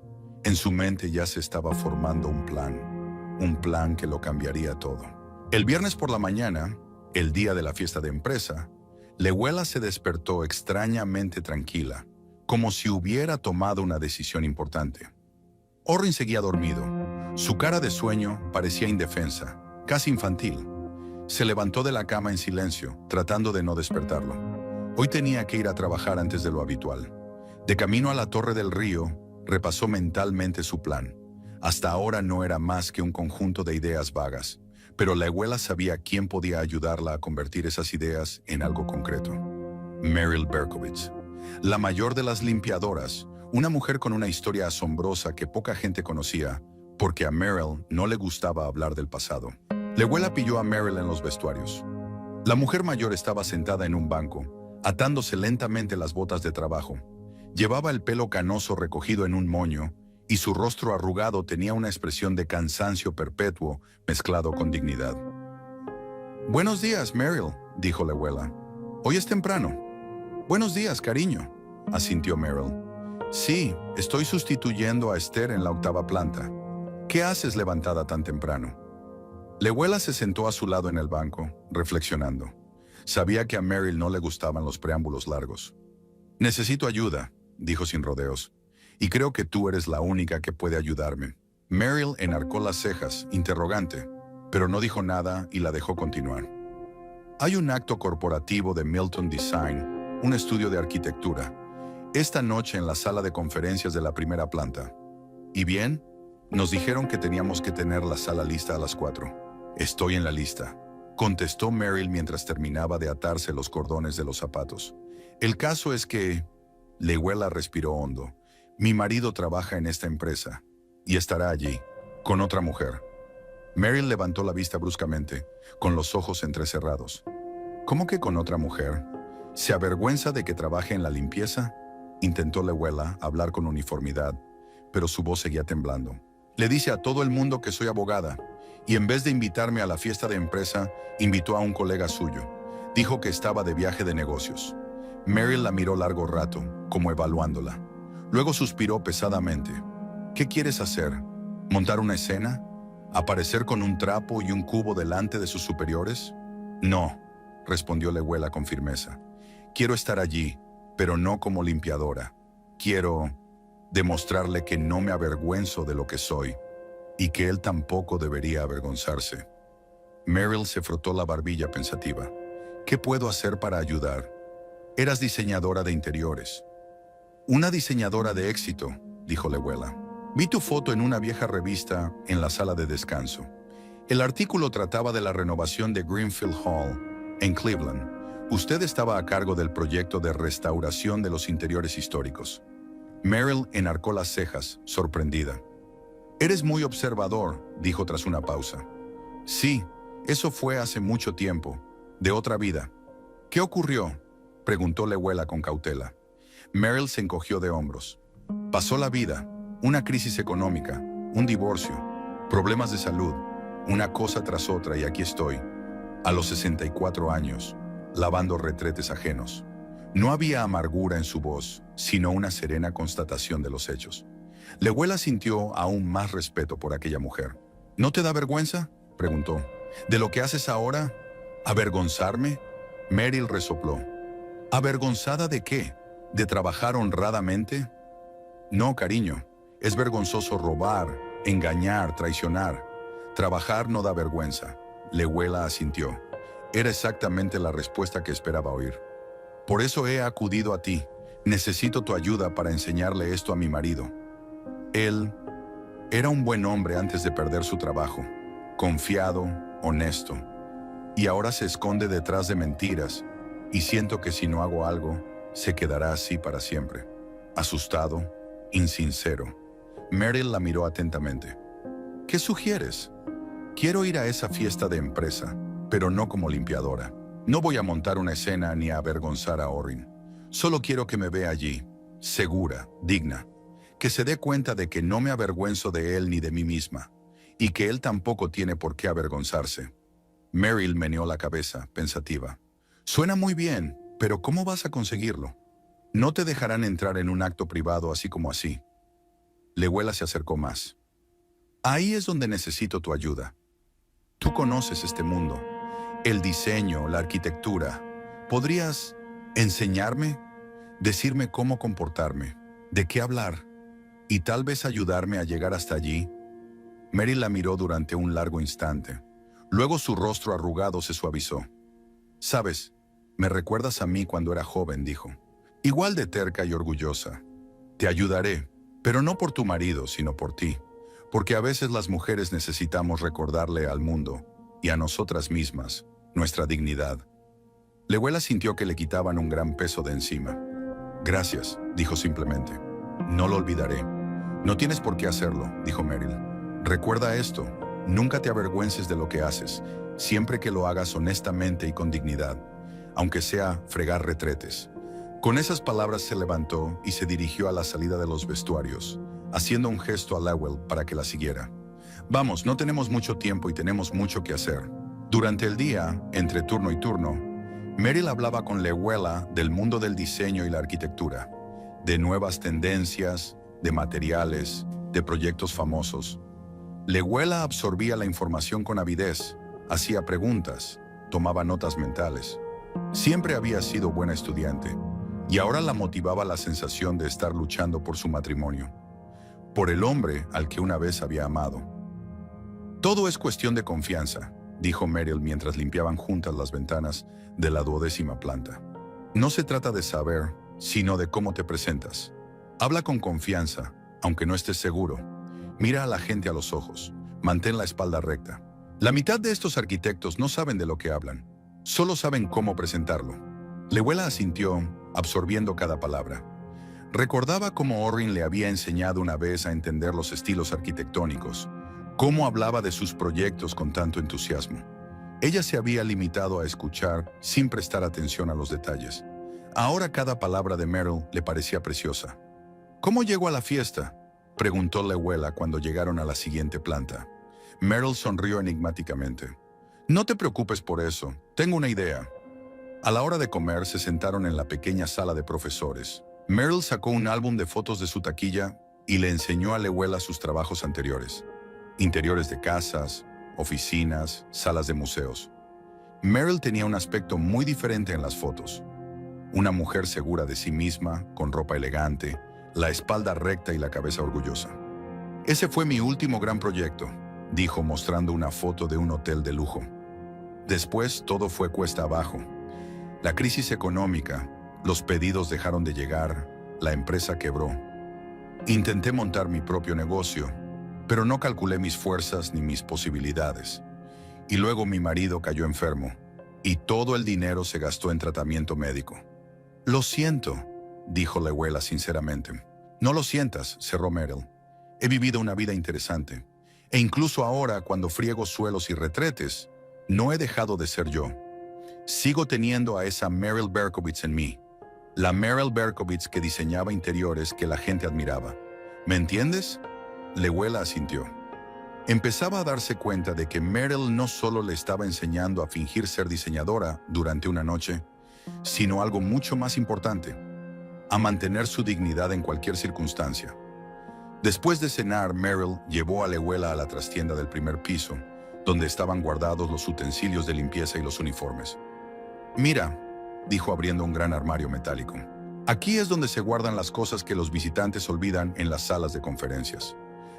En su mente ya se estaba formando un plan que lo cambiaría todo. El viernes por la mañana, el día de la fiesta de empresa, Leguela se despertó extrañamente tranquila, como si hubiera tomado una decisión importante. Orrin seguía dormido. Su cara de sueño parecía indefensa, casi infantil. Se levantó de la cama en silencio, tratando de no despertarlo. Hoy tenía que ir a trabajar antes de lo habitual. De camino a la Torre del Río, repasó mentalmente su plan. Hasta ahora no era más que un conjunto de ideas vagas, pero Leguela sabía quién podía ayudarla a convertir esas ideas en algo concreto. Meryl Berkowitz, la mayor de las limpiadoras, una mujer con una historia asombrosa que poca gente conocía, porque a Meryl no le gustaba hablar del pasado. Leguela pilló a Meryl en los vestuarios. La mujer mayor estaba sentada en un banco, atándose lentamente las botas de trabajo. Llevaba el pelo canoso recogido en un moño, y su rostro arrugado tenía una expresión de cansancio perpetuo mezclado con dignidad. «Buenos días, Meryl», dijo Leguela. «Hoy es temprano». «Buenos días, cariño», asintió Meryl. «Sí, estoy sustituyendo a Esther en la 8ª planta. ¿Qué haces levantada tan temprano?» Leguela se sentó a su lado en el banco, reflexionando. Sabía que a Meryl no le gustaban los preámbulos largos. «Necesito ayuda», dijo sin rodeos, «y creo que tú eres la única que puede ayudarme». Meryl enarcó las cejas, interrogante, pero no dijo nada y la dejó continuar. «Hay un acto corporativo de Milton Design, un estudio de arquitectura, esta noche en la sala de conferencias de la 1ª planta. ¿Y bien? Nos dijeron que teníamos que tener la sala lista a las 4. Estoy en la lista», contestó Meryl mientras terminaba de atarse los cordones de los zapatos. «El caso es que...» Leguela respiró hondo. «Mi marido trabaja en esta empresa y estará allí, con otra mujer». Meryl levantó la vista bruscamente, con los ojos entrecerrados. «¿Cómo que con otra mujer? ¿Se avergüenza de que trabaje en la limpieza?», intentó Leguela hablar con uniformidad, pero su voz seguía temblando. «Le dice a todo el mundo que soy abogada, y en vez de invitarme a la fiesta de empresa, invitó a un colega suyo. Dijo que estaba de viaje de negocios». Meryl la miró largo rato, como evaluándola. Luego suspiró pesadamente. «¿Qué quieres hacer? ¿Montar una escena? ¿Aparecer con un trapo y un cubo delante de sus superiores?» «No», respondió Leguela con firmeza. «Quiero estar allí, pero no como limpiadora. Quiero demostrarle que no me avergüenzo de lo que soy y que él tampoco debería avergonzarse». Meryl se frotó la barbilla pensativa. «¿Qué puedo hacer para ayudar? Eras diseñadora de interiores». «Una diseñadora de éxito», dijo Leguela. «Vi tu foto en una vieja revista en la sala de descanso. El artículo trataba de la renovación de Greenfield Hall, en Cleveland. Usted estaba a cargo del proyecto de restauración de los interiores históricos». Meryl enarcó las cejas, sorprendida. «Eres muy observador», dijo tras una pausa. «Sí, eso fue hace mucho tiempo, de otra vida». «¿Qué ocurrió?», preguntó Leguela con cautela. Meryl se encogió de hombros. «Pasó la vida, una crisis económica, un divorcio, problemas de salud, una cosa tras otra y aquí estoy, a los 64 años, lavando retretes ajenos». No había amargura en su voz, sino una serena constatación de los hechos. Leguela sintió aún más respeto por aquella mujer. «¿No te da vergüenza?», preguntó. «¿De lo que haces ahora? ¿Avergonzarme?». Meryl resopló. «¿Avergonzada de qué? ¿De trabajar honradamente?». No, cariño, es vergonzoso robar, engañar, traicionar. Trabajar no da vergüenza. Lehuela asintió. Era exactamente la respuesta que esperaba oír. Por eso he acudido a ti. Necesito tu ayuda para enseñarle esto a mi marido. Él era un buen hombre antes de perder su trabajo, confiado, honesto. Y ahora se esconde detrás de mentiras, y siento que si no hago algo, se quedará así para siempre. Asustado, insincero. Meryl la miró atentamente. ¿Qué sugieres? Quiero ir a esa fiesta de empresa, pero no como limpiadora. No voy a montar una escena ni a avergonzar a Orrin. Solo quiero que me vea allí, segura, digna. Que se dé cuenta de que no me avergüenzo de él ni de mí misma, y que él tampoco tiene por qué avergonzarse. Meryl meneó la cabeza, pensativa. Suena muy bien, pero ¿cómo vas a conseguirlo? No te dejarán entrar en un acto privado así como así. Lehuela se acercó más. Ahí es donde necesito tu ayuda. Tú conoces este mundo, el diseño, la arquitectura. ¿Podrías enseñarme? Decirme cómo comportarme, de qué hablar, y tal vez ayudarme a llegar hasta allí. Meryl la miró durante un largo instante. Luego su rostro arrugado se suavizó. Sabes, me recuerdas a mí cuando era joven, dijo. Igual de terca y orgullosa. Te ayudaré, pero no por tu marido, sino por ti. Porque a veces las mujeres necesitamos recordarle al mundo, y a nosotras mismas, nuestra dignidad. Lehuela sintió que le quitaban un gran peso de encima. Gracias, dijo simplemente. No lo olvidaré. No tienes por qué hacerlo, dijo Meryl. Recuerda esto, nunca te avergüences de lo que haces, siempre que lo hagas honestamente y con dignidad, aunque sea fregar retretes. Con esas palabras se levantó y se dirigió a la salida de los vestuarios, haciendo un gesto a Lewel para que la siguiera. Vamos, no tenemos mucho tiempo y tenemos mucho que hacer. Durante el día, entre turno y turno, Meryl hablaba con Lehuela del mundo del diseño y la arquitectura, de nuevas tendencias, de materiales, de proyectos famosos. Lehuela absorbía la información con avidez, hacía preguntas, tomaba notas mentales. Siempre había sido buena estudiante, y ahora la motivaba la sensación de estar luchando por su matrimonio, por el hombre al que una vez había amado. Todo es cuestión de confianza, dijo Meryl mientras limpiaban juntas las ventanas de la 12ª planta. No se trata de saber, sino de cómo te presentas. Habla con confianza, aunque no estés seguro. Mira a la gente a los ojos. Mantén la espalda recta. La mitad de estos arquitectos no saben de lo que hablan. Solo saben cómo presentarlo. Lehuela asintió, absorbiendo cada palabra. Recordaba cómo Orrin le había enseñado una vez a entender los estilos arquitectónicos, cómo hablaba de sus proyectos con tanto entusiasmo. Ella se había limitado a escuchar sin prestar atención a los detalles. Ahora cada palabra de Meryl le parecía preciosa. ¿Cómo llegó a la fiesta?, preguntó Lehuela cuando llegaron a la siguiente planta. Meryl sonrió enigmáticamente. No te preocupes por eso, tengo una idea. A la hora de comer se sentaron en la pequeña sala de profesores. Meryl sacó un álbum de fotos de su taquilla y le enseñó a Lehuela sus trabajos anteriores. Interiores de casas, oficinas, salas de museos. Meryl tenía un aspecto muy diferente en las fotos. Una mujer segura de sí misma, con ropa elegante, la espalda recta y la cabeza orgullosa. Ese fue mi último gran proyecto, dijo mostrando una foto de un hotel de lujo. Después todo fue cuesta abajo. La crisis económica, los pedidos dejaron de llegar, la empresa quebró. Intenté montar mi propio negocio, pero no calculé mis fuerzas ni mis posibilidades. Y luego mi marido cayó enfermo, y todo el dinero se gastó en tratamiento médico. Lo siento, dijo Lehuela sinceramente. No lo sientas, cerró Meryl. He vivido una vida interesante, e incluso ahora, cuando friego suelos y retretes, no he dejado de ser yo. Sigo teniendo a esa Meryl Berkowitz en mí, la Meryl Berkowitz que diseñaba interiores que la gente admiraba. ¿Me entiendes? Lehuela asintió. Empezaba a darse cuenta de que Meryl no solo le estaba enseñando a fingir ser diseñadora durante una noche, sino algo mucho más importante, a mantener su dignidad en cualquier circunstancia. Después de cenar, Meryl llevó a Lehuela a la trastienda del primer piso, donde estaban guardados los utensilios de limpieza y los uniformes. Mira, dijo abriendo un gran armario metálico. Aquí es donde se guardan las cosas que los visitantes olvidan en las salas de conferencias.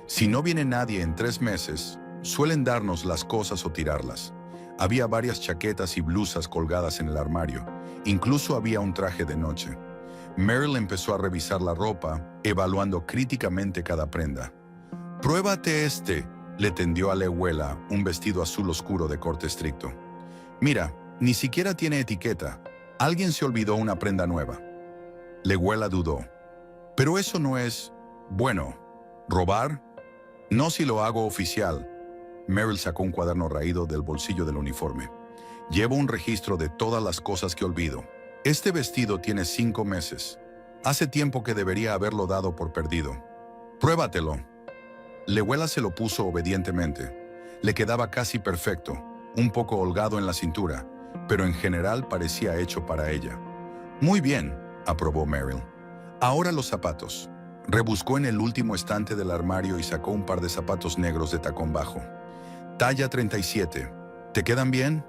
Si no viene nadie en 3 meses, suelen darnos las cosas o tirarlas. Había varias chaquetas y blusas colgadas en el armario. Incluso había un traje de noche. Meryl empezó a revisar la ropa, evaluando críticamente cada prenda. «Pruébate este», le tendió a Lewela un vestido azul oscuro de corte estricto. «Mira, ni siquiera tiene etiqueta. Alguien se olvidó una prenda nueva». Lewela dudó. «Pero eso no es... bueno, ¿robar? No si lo hago oficial». Meryl sacó un cuaderno raído del bolsillo del uniforme. «Llevo un registro de todas las cosas que olvido. Este vestido tiene 5 meses. Hace tiempo que debería haberlo dado por perdido. Pruébatelo». Lewela se lo puso obedientemente. Le quedaba casi perfecto, un poco holgado en la cintura, pero en general parecía hecho para ella. «Muy bien», aprobó Meryl. «Ahora los zapatos». Rebuscó en el último estante del armario y sacó un par de zapatos negros de tacón bajo. «Talla 37. ¿Te quedan bien?»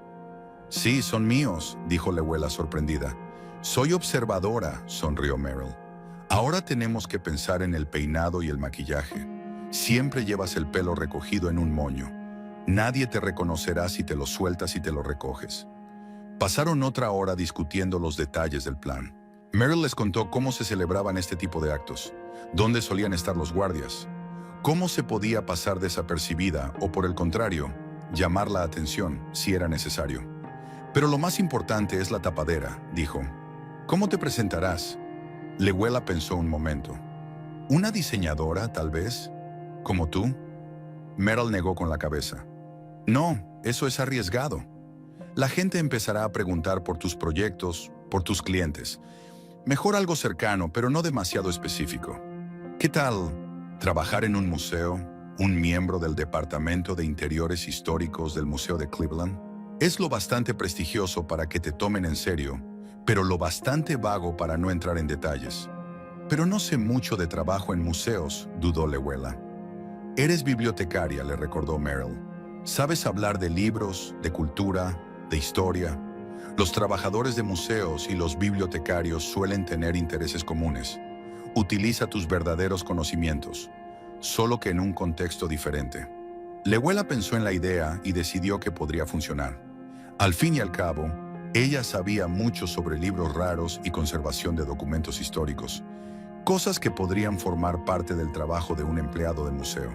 «Sí, son míos», dijo Lewela sorprendida. «Soy observadora», sonrió Meryl. «Ahora tenemos que pensar en el peinado y el maquillaje. Siempre llevas el pelo recogido en un moño. Nadie te reconocerá si te lo sueltas y te lo recoges». Pasaron otra hora discutiendo los detalles del plan. Meryl les contó cómo se celebraban este tipo de actos, dónde solían estar los guardias, cómo se podía pasar desapercibida o, por el contrario, llamar la atención si era necesario. «Pero lo más importante es la tapadera», dijo. «¿Cómo te presentarás?» Lewela pensó un momento. «¿Una diseñadora, tal vez? ¿Como tú?» Meryl negó con la cabeza. «No, eso es arriesgado. La gente empezará a preguntar por tus proyectos, por tus clientes. Mejor algo cercano, pero no demasiado específico. ¿Qué tal trabajar en un museo, un miembro del Departamento de Interiores Históricos del Museo de Cleveland? Es lo bastante prestigioso para que te tomen en serio, pero lo bastante vago para no entrar en detalles». «Pero no sé mucho de trabajo en museos», dudó Lewela. «Eres bibliotecaria», le recordó Meryl. «Sabes hablar de libros, de cultura, de historia. Los trabajadores de museos y los bibliotecarios suelen tener intereses comunes. Utiliza tus verdaderos conocimientos, solo que en un contexto diferente». Lewela pensó en la idea y decidió que podría funcionar. Al fin y al cabo, ella sabía mucho sobre libros raros y conservación de documentos históricos, cosas que podrían formar parte del trabajo de un empleado de museo.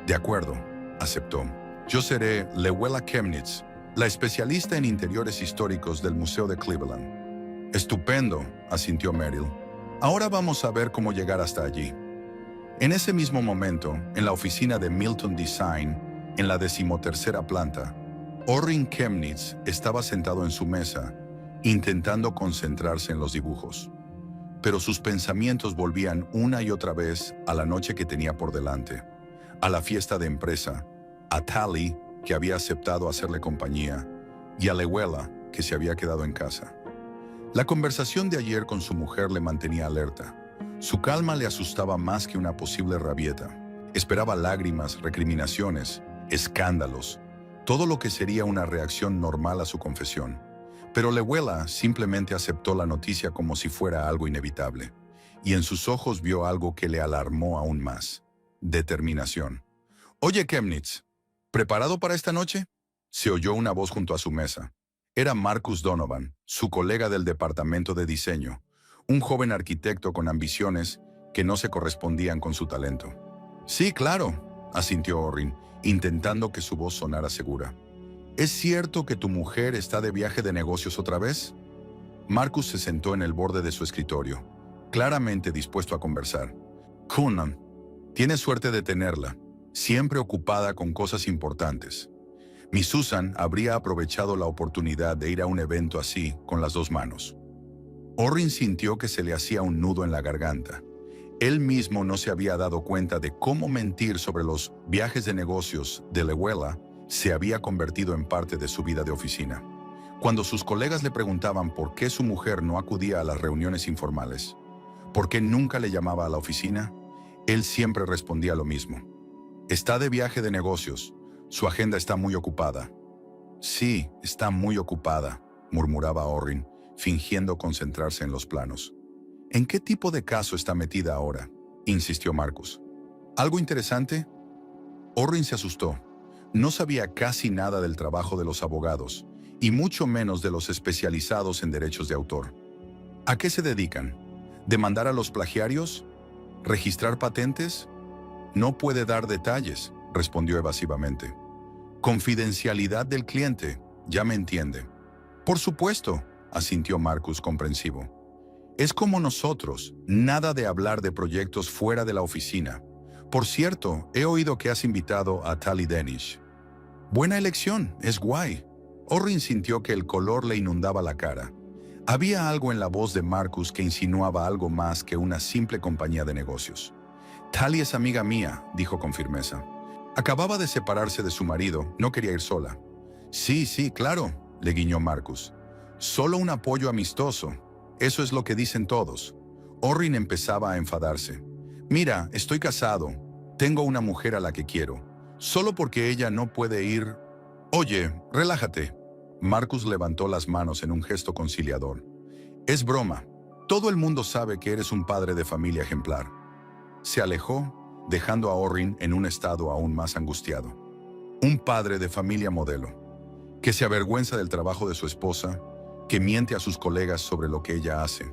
«De acuerdo», aceptó. «Yo seré Lewela Chemnitz, la especialista en interiores históricos del Museo de Cleveland». «Estupendo», asintió Meryl. «Ahora vamos a ver cómo llegar hasta allí». En ese mismo momento, en la oficina de Milton Design, en la 13ª planta, Orrin Chemnitz estaba sentado en su mesa, intentando concentrarse en los dibujos. Pero sus pensamientos volvían una y otra vez a la noche que tenía por delante, a la fiesta de empresa, a Tally, que había aceptado hacerle compañía, y a Lewela, que se había quedado en casa. La conversación de ayer con su mujer le mantenía alerta. Su calma le asustaba más que una posible rabieta. Esperaba lágrimas, recriminaciones, escándalos, todo lo que sería una reacción normal a su confesión. Pero Lewela simplemente aceptó la noticia como si fuera algo inevitable, y en sus ojos vio algo que le alarmó aún más: determinación. «Oye, Chemnitz, ¿preparado para esta noche?», se oyó una voz junto a su mesa. Era Marcus Donovan, su colega del departamento de diseño, un joven arquitecto con ambiciones que no se correspondían con su talento. «Sí, claro», asintió Orrin, intentando que su voz sonara segura. «¿Es cierto que tu mujer está de viaje de negocios otra vez?». Marcus se sentó en el borde de su escritorio, claramente dispuesto a conversar. «Conan, tienes suerte de tenerla, siempre ocupada con cosas importantes. Mi Susan habría aprovechado la oportunidad de ir a un evento así con las 2 manos». Orrin sintió que se le hacía un nudo en la garganta. Él mismo no se había dado cuenta de cómo mentir sobre los viajes de negocios de Lewela se había convertido en parte de su vida de oficina. Cuando sus colegas le preguntaban por qué su mujer no acudía a las reuniones informales, por qué nunca le llamaba a la oficina, él siempre respondía lo mismo: «Está de viaje de negocios, su agenda está muy ocupada». «Sí, está muy ocupada», murmuraba Orrin, fingiendo concentrarse en los planos. ¿En qué tipo de caso está metida ahora?, insistió Marcus. ¿Algo interesante? Orrin se asustó. No sabía casi nada del trabajo de los abogados, y mucho menos de los especializados en derechos de autor. ¿A qué se dedican? ¿Demandar a los plagiarios? ¿Registrar patentes? No puede dar detalles, respondió evasivamente. Confidencialidad del cliente, ya me entiende. Por supuesto, asintió Marcus comprensivo. Es como nosotros, nada de hablar de proyectos fuera de la oficina. Por cierto, he oído que has invitado a Tali Danish. Buena elección, es guay. Orrin sintió que el color le inundaba la cara. Había algo en la voz de Marcus que insinuaba algo más que una simple compañía de negocios. Tali es amiga mía, dijo con firmeza. Acababa de separarse de su marido, no quería ir sola. Sí, claro, le guiñó Marcus. Solo un apoyo amistoso. Eso es lo que dicen todos. Orrin empezaba a enfadarse. Mira, estoy casado. Tengo una mujer a la que quiero. Solo porque ella no puede ir... Oye, relájate. Marcus levantó las manos en un gesto conciliador. Es broma. Todo el mundo sabe que eres un padre de familia ejemplar. Se alejó, dejando a Orrin en un estado aún más angustiado. Un padre de familia modelo, que se avergüenza del trabajo de su esposa, que miente a sus colegas sobre lo que ella hace,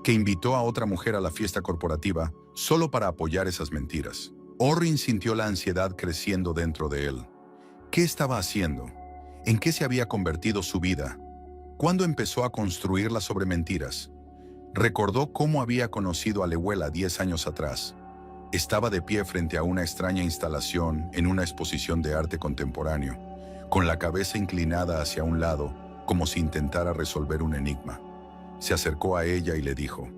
que invitó a otra mujer a la fiesta corporativa solo para apoyar esas mentiras. Orrin sintió la ansiedad creciendo dentro de él. ¿Qué estaba haciendo? ¿En qué se había convertido su vida? ¿Cuándo empezó a construirla sobre mentiras? Recordó cómo había conocido a Lewela 10 años atrás. Estaba de pie frente a una extraña instalación en una exposición de arte contemporáneo, con la cabeza inclinada hacia un lado, como si intentara resolver un enigma. Se acercó a ella y le dijo,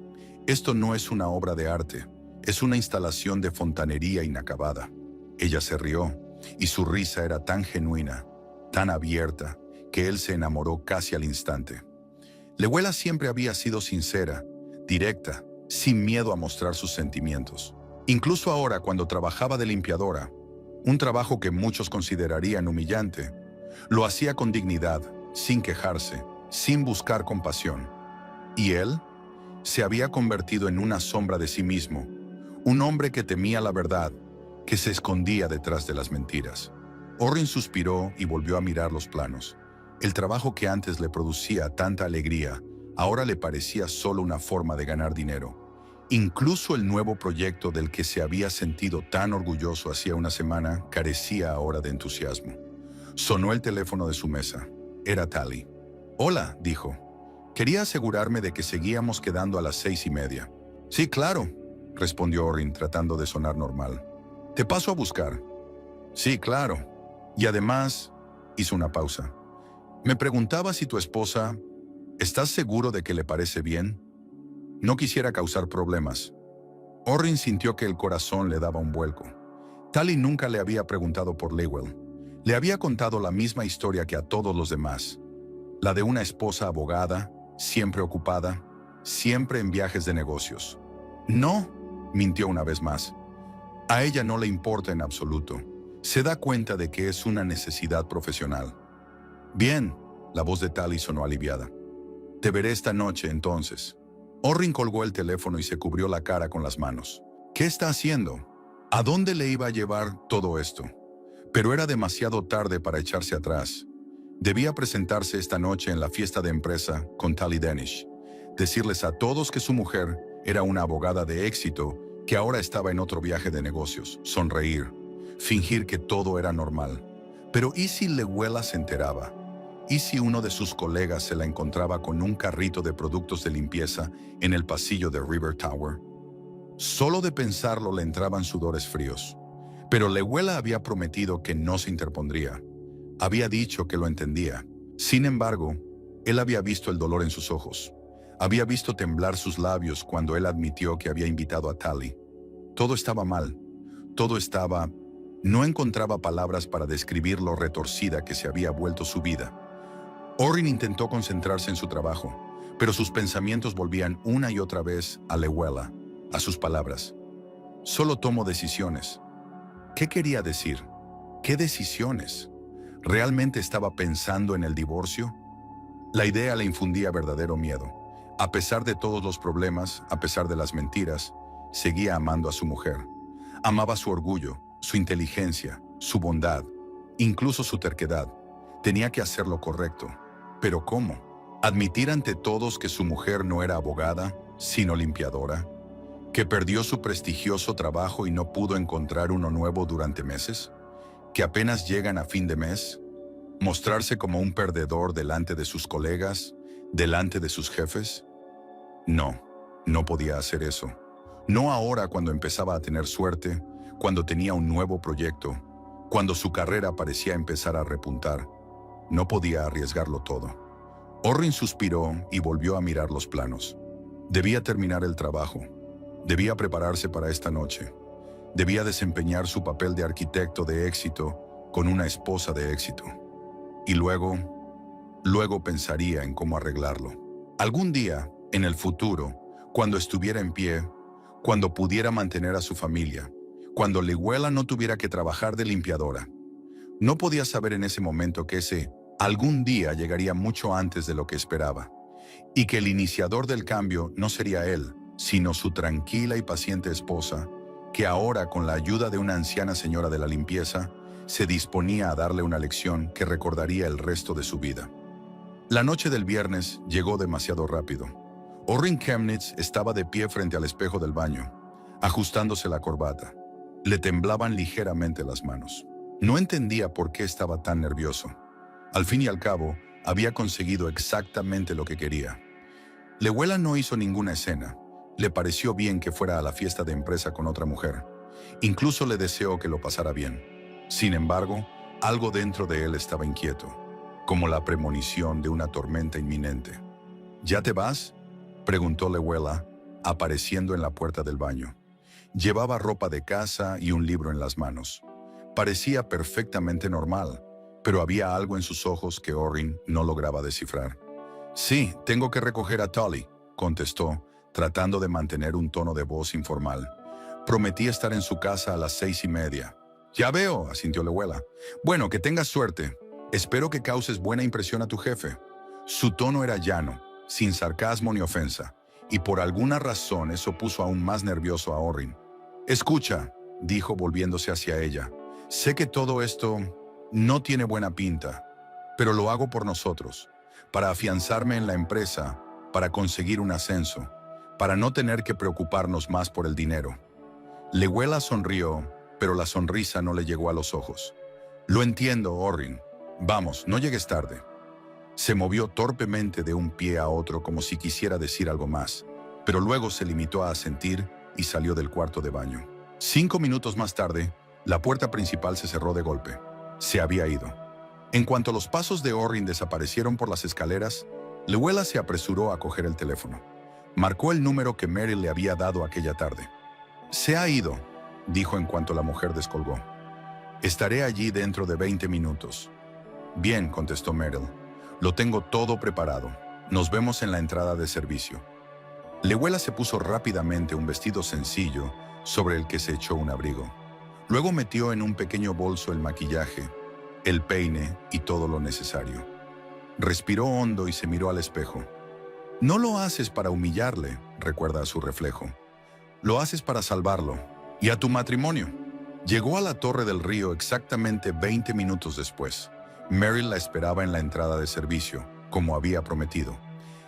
«Esto no es una obra de arte, es una instalación de fontanería inacabada». Ella se rió, y su risa era tan genuina, tan abierta, que él se enamoró casi al instante. Lewela siempre había sido sincera, directa, sin miedo a mostrar sus sentimientos. Incluso ahora, cuando trabajaba de limpiadora, un trabajo que muchos considerarían humillante, lo hacía con dignidad, sin quejarse, sin buscar compasión. Y él se había convertido en una sombra de sí mismo, un hombre que temía la verdad, que se escondía detrás de las mentiras. Orrin suspiró y volvió a mirar los planos. El trabajo que antes le producía tanta alegría, ahora le parecía solo una forma de ganar dinero. Incluso el nuevo proyecto del que se había sentido tan orgulloso hacía una semana carecía ahora de entusiasmo. Sonó el teléfono de su mesa. Era Tali. «Hola», dijo. «Quería asegurarme de que seguíamos quedando a las 6:30». «Sí, claro», respondió Orrin tratando de sonar normal. «Te paso a buscar». «Sí, claro. Y además», hizo una pausa. «Me preguntaba si tu esposa... ¿Estás seguro de que le parece bien? No quisiera causar problemas». Orrin sintió que el corazón le daba un vuelco. Tali nunca le había preguntado por Lewel. Le había contado la misma historia que a todos los demás. La de una esposa abogada, siempre ocupada, siempre en viajes de negocios. «No», mintió una vez más. A ella no le importa en absoluto. Se da cuenta de que es una necesidad profesional. «Bien», la voz de Tali sonó aliviada. «Te veré esta noche, entonces». Orrin colgó el teléfono y se cubrió la cara con las manos. ¿Qué está haciendo? ¿A dónde le iba a llevar todo esto? Pero era demasiado tarde para echarse atrás. Debía presentarse esta noche en la fiesta de empresa con Tali Danish. Decirles a todos que su mujer era una abogada de éxito que ahora estaba en otro viaje de negocios. Sonreír. Fingir que todo era normal. Pero ¿y si Lewela se enteraba? ¿Y si uno de sus colegas se la encontraba con un carrito de productos de limpieza en el pasillo de River Tower? Solo de pensarlo le entraban sudores fríos. Pero Lewela había prometido que no se interpondría. Había dicho que lo entendía. Sin embargo, él había visto el dolor en sus ojos. Había visto temblar sus labios cuando él admitió que había invitado a Tali. Todo estaba mal. Todo estaba... No encontraba palabras para describir lo retorcida que se había vuelto su vida. Orrin intentó concentrarse en su trabajo, pero sus pensamientos volvían una y otra vez a Lewela, a sus palabras. Solo tomo decisiones. ¿Qué quería decir? ¿Qué decisiones? ¿Realmente estaba pensando en el divorcio? La idea le infundía verdadero miedo. A pesar de todos los problemas, a pesar de las mentiras, seguía amando a su mujer. Amaba su orgullo, su inteligencia, su bondad, incluso su terquedad. Tenía que hacer lo correcto. ¿Pero cómo? ¿Admitir ante todos que su mujer no era abogada, sino limpiadora? ¿Que perdió su prestigioso trabajo y no pudo encontrar uno nuevo durante meses? ¿Que apenas llegan a fin de mes? ¿Mostrarse como un perdedor delante de sus colegas, delante de sus jefes? No, no podía hacer eso. No ahora cuando empezaba a tener suerte, cuando tenía un nuevo proyecto, cuando su carrera parecía empezar a repuntar. No podía arriesgarlo todo. Orrin suspiró y volvió a mirar los planos. Debía terminar el trabajo. Debía prepararse para esta noche. Debía desempeñar su papel de arquitecto de éxito con una esposa de éxito. Y luego pensaría en cómo arreglarlo. Algún día, en el futuro, cuando estuviera en pie, cuando pudiera mantener a su familia, cuando Lewela no tuviera que trabajar de limpiadora. No podía saber en ese momento que ese algún día llegaría mucho antes de lo que esperaba, y que el iniciador del cambio no sería él, sino su tranquila y paciente esposa, que ahora, con la ayuda de una anciana señora de la limpieza, se disponía a darle una lección que recordaría el resto de su vida. La noche del viernes llegó demasiado rápido. Orrin Chemnitz estaba de pie frente al espejo del baño, ajustándose la corbata. Le temblaban ligeramente las manos. No entendía por qué estaba tan nervioso. Al fin y al cabo, había conseguido exactamente lo que quería. Lewela no hizo ninguna escena. Le pareció bien que fuera a la fiesta de empresa con otra mujer. Incluso le deseó que lo pasara bien. Sin embargo, algo dentro de él estaba inquieto, como la premonición de una tormenta inminente. ¿Ya te vas?, preguntó Lewela, apareciendo en la puerta del baño. Llevaba ropa de casa y un libro en las manos. Parecía perfectamente normal, pero había algo en sus ojos que Orrin no lograba descifrar. «Sí, tengo que recoger a Tully», contestó, tratando de mantener un tono de voz informal. «Prometí estar en su casa a las 6:30». «Ya veo», asintió Lewela. «Bueno, que tengas suerte. Espero que causes buena impresión a tu jefe». Su tono era llano, sin sarcasmo ni ofensa, y por alguna razón eso puso aún más nervioso a Orrin. «Escucha», dijo volviéndose hacia ella. «Sé que todo esto no tiene buena pinta, pero lo hago por nosotros, para afianzarme en la empresa, para conseguir un ascenso, para no tener que preocuparnos más por el dinero». Lewela sonrió, pero la sonrisa no le llegó a los ojos. «Lo entiendo, Orrin. Vamos, no llegues tarde». Se movió torpemente de un pie a otro como si quisiera decir algo más, pero luego se limitó a asentir y salió del cuarto de baño. 5 minutos más tarde, la puerta principal se cerró de golpe. Se había ido. En cuanto los pasos de Orrin desaparecieron por las escaleras, Lewela se apresuró a coger el teléfono. Marcó el número que Meryl le había dado aquella tarde. «Se ha ido», dijo en cuanto la mujer descolgó. «Estaré allí dentro de 20 minutos». «Bien», contestó Meryl. «Lo tengo todo preparado. Nos vemos en la entrada de servicio». Lewela se puso rápidamente un vestido sencillo sobre el que se echó un abrigo. Luego metió en un pequeño bolso el maquillaje, el peine y todo lo necesario. Respiró hondo y se miró al espejo. «No lo haces para humillarle», recuerda a su reflejo. «Lo haces para salvarlo. Y a tu matrimonio». Llegó a la Torre del Río exactamente 20 minutos después. Meryl la esperaba en la entrada de servicio, como había prometido.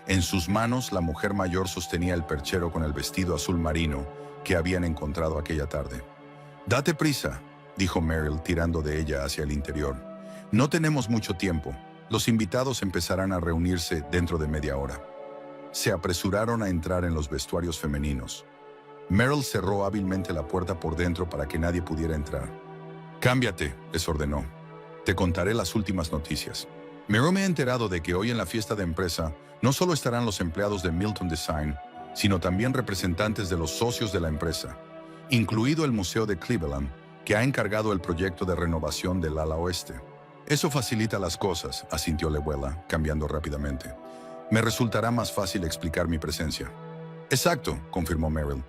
En sus manos, la mujer mayor sostenía el perchero con el vestido azul marino que habían encontrado aquella tarde. «Date prisa», dijo Meryl, tirando de ella hacia el interior. «No tenemos mucho tiempo. Los invitados empezarán a reunirse dentro de media hora». Se apresuraron a entrar en los vestuarios femeninos. Meryl cerró hábilmente la puerta por dentro para que nadie pudiera entrar. «Cámbiate», les ordenó. «Te contaré las últimas noticias». Me he enterado de que hoy en la fiesta de empresa no solo estarán los empleados de Milton Design, sino también representantes de los socios de la empresa, incluido el Museo de Cleveland, que ha encargado el proyecto de renovación del ala oeste. «Eso facilita las cosas», asintió Lewela, cambiando rápidamente. «Me resultará más fácil explicar mi presencia». «Exacto», confirmó Meryl.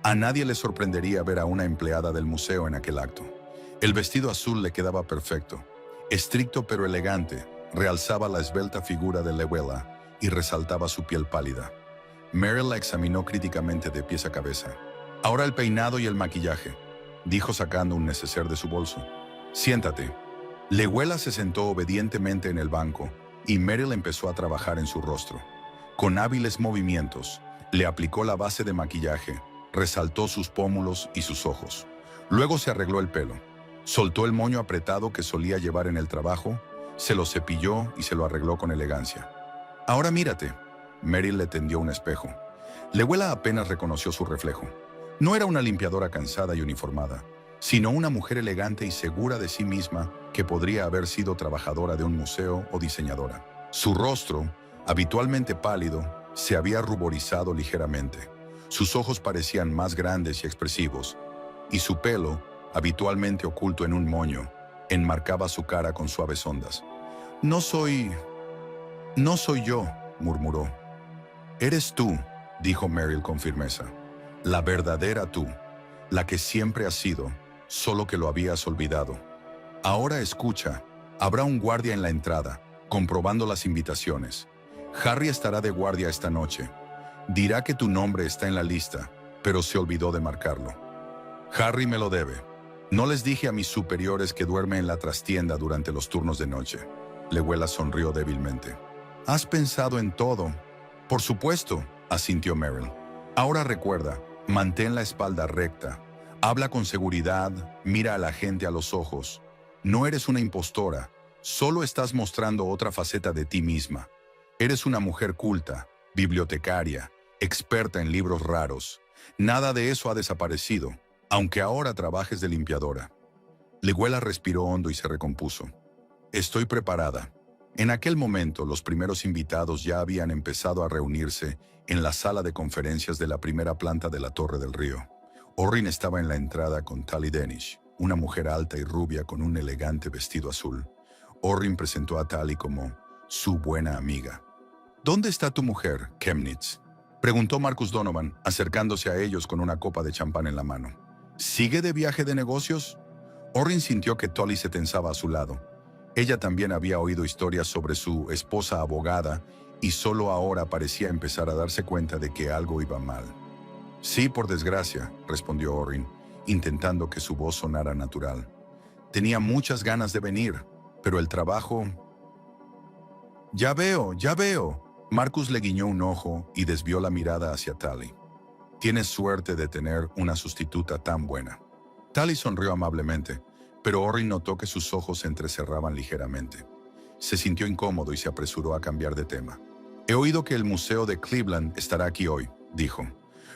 A nadie le sorprendería ver a una empleada del museo en aquel acto. El vestido azul le quedaba perfecto, estricto pero elegante, realzaba la esbelta figura de Lewela y resaltaba su piel pálida. Meryl la examinó críticamente de pies a cabeza. Ahora el peinado y el maquillaje, dijo sacando un neceser de su bolso. Siéntate. Leguela se sentó obedientemente en el banco y Meryl empezó a trabajar en su rostro. Con hábiles movimientos, le aplicó la base de maquillaje, resaltó sus pómulos y sus ojos. Luego se arregló el pelo. Soltó el moño apretado que solía llevar en el trabajo, se lo cepilló y se lo arregló con elegancia. Ahora mírate. Meryl le tendió un espejo. Leguela apenas reconoció su reflejo. No era una limpiadora cansada y uniformada, sino una mujer elegante y segura de sí misma que podría haber sido trabajadora de un museo o diseñadora. Su rostro, habitualmente pálido, se había ruborizado ligeramente. Sus ojos parecían más grandes y expresivos, y su pelo, habitualmente oculto en un moño, enmarcaba su cara con suaves ondas. No soy yo, murmuró. Eres tú, dijo Meryl con firmeza. La verdadera tú, la que siempre has sido, solo que lo habías olvidado. Ahora escucha, habrá un guardia en la entrada, comprobando las invitaciones. Harry estará de guardia esta noche. Dirá que tu nombre está en la lista, pero se olvidó de marcarlo. Harry me lo debe. No les dije a mis superiores que duerme en la trastienda durante los turnos de noche. Leguela sonrió débilmente. ¿Has pensado en todo? Por supuesto, asintió Meryl. Ahora recuerda, mantén la espalda recta. Habla con seguridad, mira a la gente a los ojos. No eres una impostora, solo estás mostrando otra faceta de ti misma. Eres una mujer culta, bibliotecaria, experta en libros raros. Nada de eso ha desaparecido, aunque ahora trabajes de limpiadora. Leguela respiró hondo y se recompuso. Estoy preparada. En aquel momento, los primeros invitados ya habían empezado a reunirse en la sala de conferencias de la primera planta de la Torre del Río. Orrin estaba en la entrada con Tali Denish, una mujer alta y rubia con un elegante vestido azul. Orrin presentó a Tali como su buena amiga. ¿Dónde está tu mujer, Chemnitz?, preguntó Marcus Donovan, acercándose a ellos con una copa de champán en la mano. ¿Sigue de viaje de negocios? Orrin sintió que Tali se tensaba a su lado. Ella también había oído historias sobre su esposa abogada y solo ahora parecía empezar a darse cuenta de que algo iba mal. Sí, por desgracia, respondió Orrin, intentando que su voz sonara natural. Tenía muchas ganas de venir, pero el trabajo... Ya veo. Marcus le guiñó un ojo y desvió la mirada hacia Tali. Tienes suerte de tener una sustituta tan buena. Tali sonrió amablemente, pero Orrin notó que sus ojos se entrecerraban ligeramente. Se sintió incómodo y se apresuró a cambiar de tema. He oído que el Museo de Cleveland estará aquí hoy, dijo.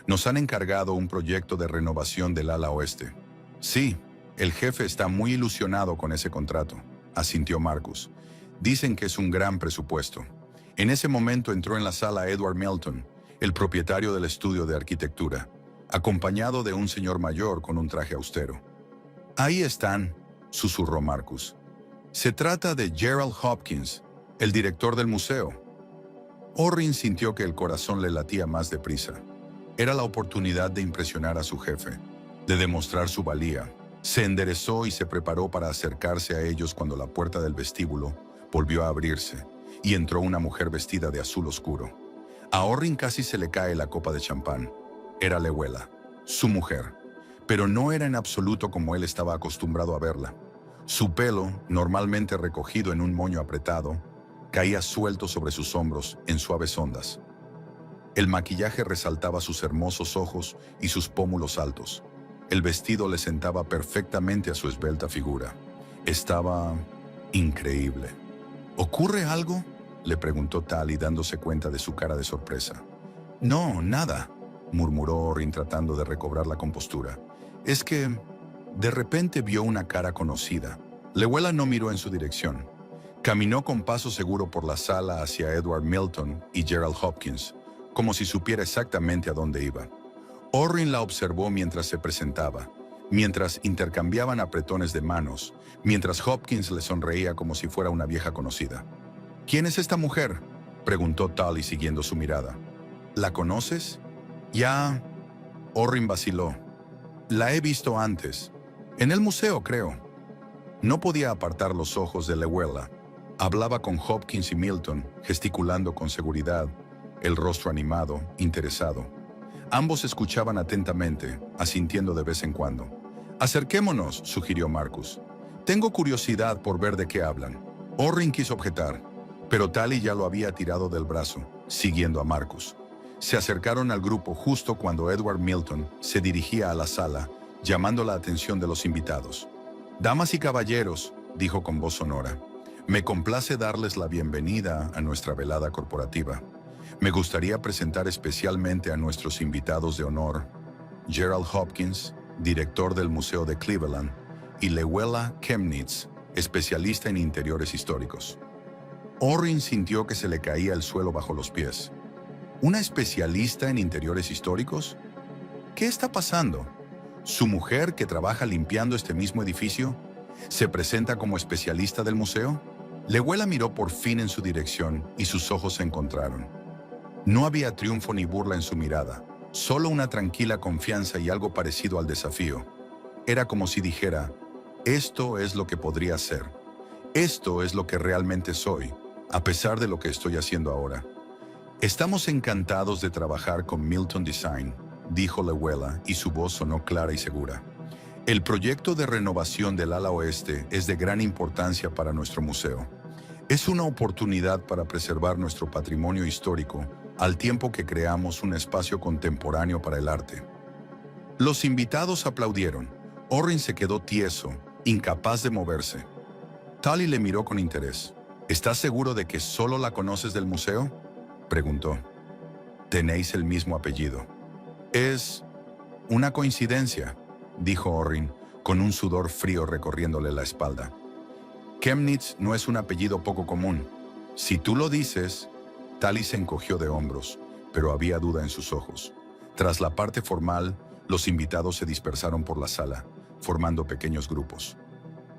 Nos han encargado un proyecto de renovación del ala oeste. Sí, el jefe está muy ilusionado con ese contrato, asintió Marcus. Dicen que es un gran presupuesto. En ese momento entró en la sala Edward Milton, el propietario del estudio de arquitectura, acompañado de un señor mayor con un traje austero. Ahí están, susurró Marcus. Se trata de Gerald Hopkins, el director del museo. Orrin sintió que el corazón le latía más deprisa. Era la oportunidad de impresionar a su jefe, de demostrar su valía. Se enderezó y se preparó para acercarse a ellos cuando la puerta del vestíbulo volvió a abrirse y entró una mujer vestida de azul oscuro. A Orrin casi se le cae la copa de champán. Era Leguela, su mujer, pero no era en absoluto como él estaba acostumbrado a verla. Su pelo, normalmente recogido en un moño apretado, caía suelto sobre sus hombros en suaves ondas. El maquillaje resaltaba sus hermosos ojos y sus pómulos altos. El vestido le sentaba perfectamente a su esbelta figura. Estaba increíble. ¿Ocurre algo?, le preguntó Tali, dándose cuenta de su cara de sorpresa. No, nada, murmuró Orrin tratando de recobrar la compostura. Es que de repente vio una cara conocida. Leguela no miró en su dirección. Caminó con paso seguro por la sala hacia Edward Milton y Gerald Hopkins, como si supiera exactamente a dónde iba. Orrin la observó mientras se presentaba, mientras intercambiaban apretones de manos, mientras Hopkins le sonreía como si fuera una vieja conocida. ¿Quién es esta mujer?, preguntó Tali siguiendo su mirada. ¿La conoces? Ya... Orrin vaciló. La he visto antes. En el museo, creo. No podía apartar los ojos de Leguela. Hablaba con Hopkins y Milton, gesticulando con seguridad, el rostro animado, interesado. Ambos escuchaban atentamente, asintiendo de vez en cuando. «Acerquémonos», sugirió Marcus. «Tengo curiosidad por ver de qué hablan». Orrin quiso objetar, pero Tally ya lo había tirado del brazo, siguiendo a Marcus. Se acercaron al grupo justo cuando Edward Milton se dirigía a la sala, llamando la atención de los invitados. «Damas y caballeros», dijo con voz sonora, «me complace darles la bienvenida a nuestra velada corporativa. Me gustaría presentar especialmente a nuestros invitados de honor, Gerald Hopkins, director del Museo de Cleveland, y Llewellyn Chemnitz, especialista en interiores históricos». Orrin sintió que se le caía el suelo bajo los pies. ¿Una especialista en interiores históricos? ¿Qué está pasando? ¿Su mujer, que trabaja limpiando este mismo edificio, se presenta como especialista del museo? Llewellyn miró por fin en su dirección y sus ojos se encontraron. No había triunfo ni burla en su mirada, solo una tranquila confianza y algo parecido al desafío. Era como si dijera, esto es lo que podría ser. Esto es lo que realmente soy, a pesar de lo que estoy haciendo ahora. «Estamos encantados de trabajar con Milton Design», dijo Llewellyn, y su voz sonó clara y segura. «El proyecto de renovación del ala oeste es de gran importancia para nuestro museo. Es una oportunidad para preservar nuestro patrimonio histórico al tiempo que creamos un espacio contemporáneo para el arte». Los invitados aplaudieron. Orrin se quedó tieso, incapaz de moverse. Tally le miró con interés. «¿Estás seguro de que solo la conoces del museo?», preguntó. «Tenéis el mismo apellido». «Es una coincidencia», dijo Orrin, con un sudor frío recorriéndole la espalda. «Chemnitz no es un apellido poco común. Si tú lo dices». Tally se encogió de hombros, pero había duda en sus ojos. Tras la parte formal, los invitados se dispersaron por la sala, formando pequeños grupos.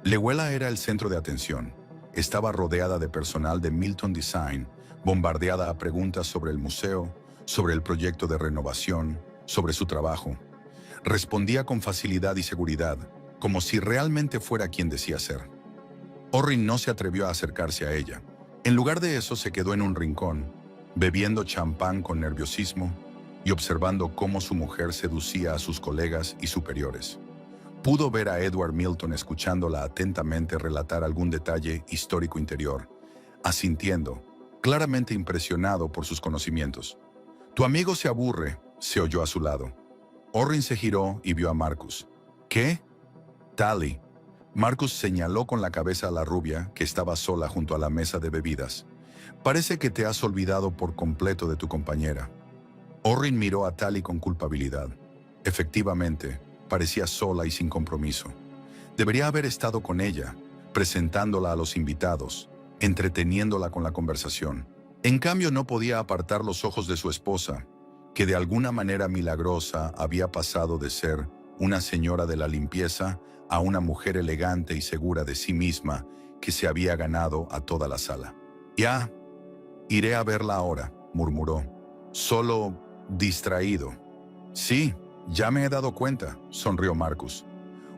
Llewellyn era el centro de atención. Estaba rodeada de personal de Milton Design, bombardeada a preguntas sobre el museo, sobre el proyecto de renovación, sobre su trabajo. Respondía con facilidad y seguridad, como si realmente fuera quien decía ser. Orrin no se atrevió a acercarse a ella. En lugar de eso, se quedó en un rincón, bebiendo champán con nerviosismo y observando cómo su mujer seducía a sus colegas y superiores. Pudo ver a Edward Milton escuchándola atentamente relatar algún detalle histórico interior, asintiendo, claramente impresionado por sus conocimientos. «Tu amigo se aburre», se oyó a su lado. Orrin se giró y vio a Marcus. «¿Qué?» «Tally». Marcus señaló con la cabeza a la rubia, que estaba sola junto a la mesa de bebidas. «Parece que te has olvidado por completo de tu compañera». Orrin miró a Tally con culpabilidad. Efectivamente, parecía sola y sin compromiso. Debería haber estado con ella, presentándola a los invitados, entreteniéndola con la conversación. En cambio, no podía apartar los ojos de su esposa, que de alguna manera milagrosa había pasado de ser una señora de la limpieza a una mujer elegante y segura de sí misma que se había ganado a toda la sala. «Ya, iré a verla ahora», murmuró, solo distraído. «Sí, ya me he dado cuenta», sonrió Marcus.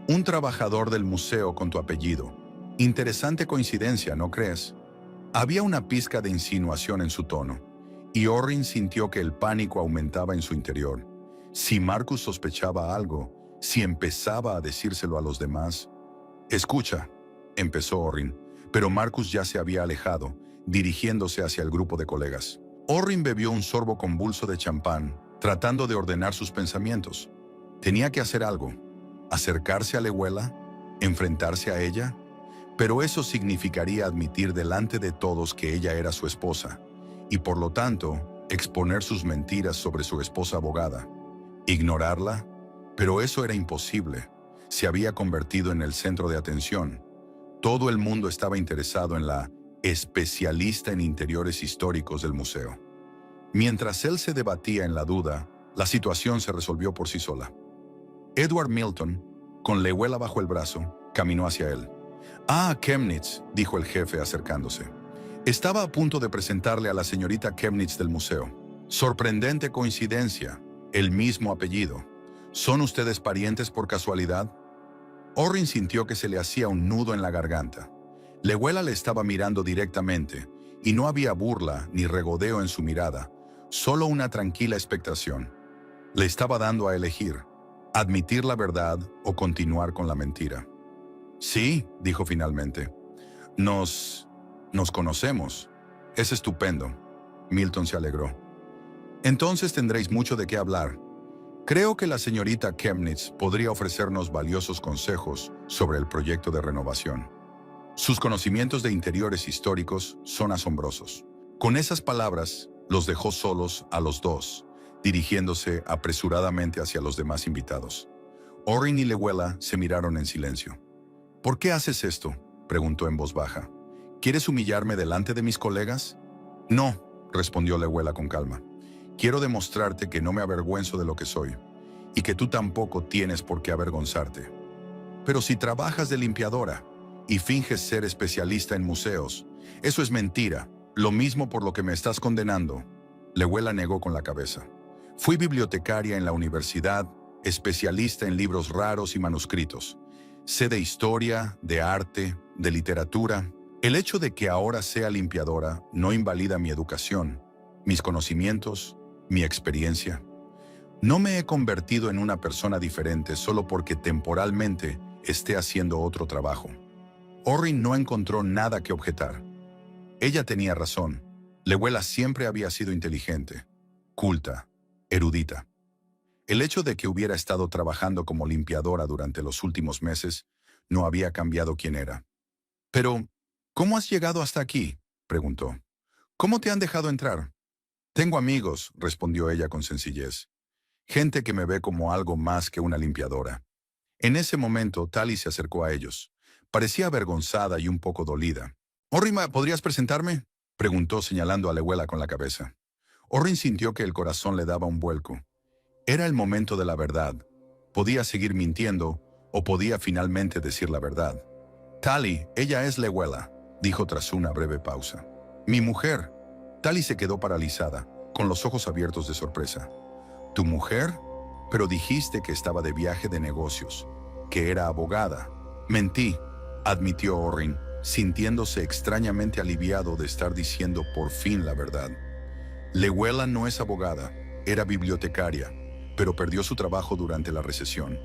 «Un trabajador del museo con tu apellido. Interesante coincidencia, ¿no crees?». Había una pizca de insinuación en su tono, y Orrin sintió que el pánico aumentaba en su interior. Si Marcus sospechaba algo, si empezaba a decírselo a los demás. «Escucha», empezó Orrin, pero Marcus ya se había alejado, dirigiéndose hacia el grupo de colegas. Orrin bebió un sorbo convulso de champán, tratando de ordenar sus pensamientos. Tenía que hacer algo. ¿Acercarse a Llewellyn? ¿Enfrentarse a ella? Pero eso significaría admitir delante de todos que ella era su esposa, y por lo tanto, exponer sus mentiras sobre su esposa abogada. ¿Ignorarla? Pero eso era imposible. Se había convertido en el centro de atención. Todo el mundo estaba interesado en la especialista en interiores históricos del museo. Mientras él se debatía en la duda, la situación se resolvió por sí sola. Edward Milton, con Llewellyn bajo el brazo, caminó hacia él. «Ah, Chemnitz», dijo el jefe acercándose. «Estaba a punto de presentarle a la señorita Chemnitz del museo. Sorprendente coincidencia, el mismo apellido. ¿Son ustedes parientes por casualidad?». Orrin sintió que se le hacía un nudo en la garganta. Llewellyn le estaba mirando directamente, y no había burla ni regodeo en su mirada, Solo una tranquila expectación. Le estaba dando a elegir, admitir la verdad o continuar con la mentira. Sí, dijo finalmente. Nos conocemos. Es estupendo. Milton se alegró. Entonces tendréis mucho de qué hablar. Creo que la señorita Chemnitz podría ofrecernos valiosos consejos sobre el proyecto de renovación. Sus conocimientos de interiores históricos son asombrosos. Con esas palabras, los dejó solos a los dos, dirigiéndose apresuradamente hacia los demás invitados. Orrin y Lewela se miraron en silencio. ¿Por qué haces esto?, preguntó en voz baja. ¿Quieres humillarme delante de mis colegas? No, respondió Lewela con calma. Quiero demostrarte que no me avergüenzo de lo que soy, y que tú tampoco tienes por qué avergonzarte. Pero si trabajas de limpiadora y finges ser especialista en museos, eso es mentira, lo mismo por lo que me estás condenando. Lewela negó con la cabeza. Fui bibliotecaria en la universidad, especialista en libros raros y manuscritos. Sé de historia, de arte, de literatura. El hecho de que ahora sea limpiadora no invalida mi educación, mis conocimientos, mi experiencia. No me he convertido en una persona diferente solo porque temporalmente esté haciendo otro trabajo. Orrin no encontró nada que objetar. Ella tenía razón. Lewela siempre había sido inteligente, culta, erudita. El hecho de que hubiera estado trabajando como limpiadora durante los últimos meses no había cambiado quién era. Pero, ¿cómo has llegado hasta aquí?, preguntó. ¿Cómo te han dejado entrar? Tengo amigos, respondió ella con sencillez. Gente que me ve como algo más que una limpiadora. En ese momento, Tali se acercó a ellos. Parecía avergonzada y un poco dolida. «Orrin, ¿podrías presentarme?», preguntó señalando a Lewela con la cabeza. Orrin sintió que el corazón le daba un vuelco. Era el momento de la verdad. Podía seguir mintiendo o podía finalmente decir la verdad. «Tali, ella es Lewela», dijo tras una breve pausa. «Mi mujer». Tali se quedó paralizada, con los ojos abiertos de sorpresa. «¿Tu mujer? Pero dijiste que estaba de viaje de negocios, que era abogada». «Mentí», admitió Orrin, sintiéndose extrañamente aliviado de estar diciendo por fin la verdad. Lewela no es abogada, era bibliotecaria, pero perdió su trabajo durante la recesión.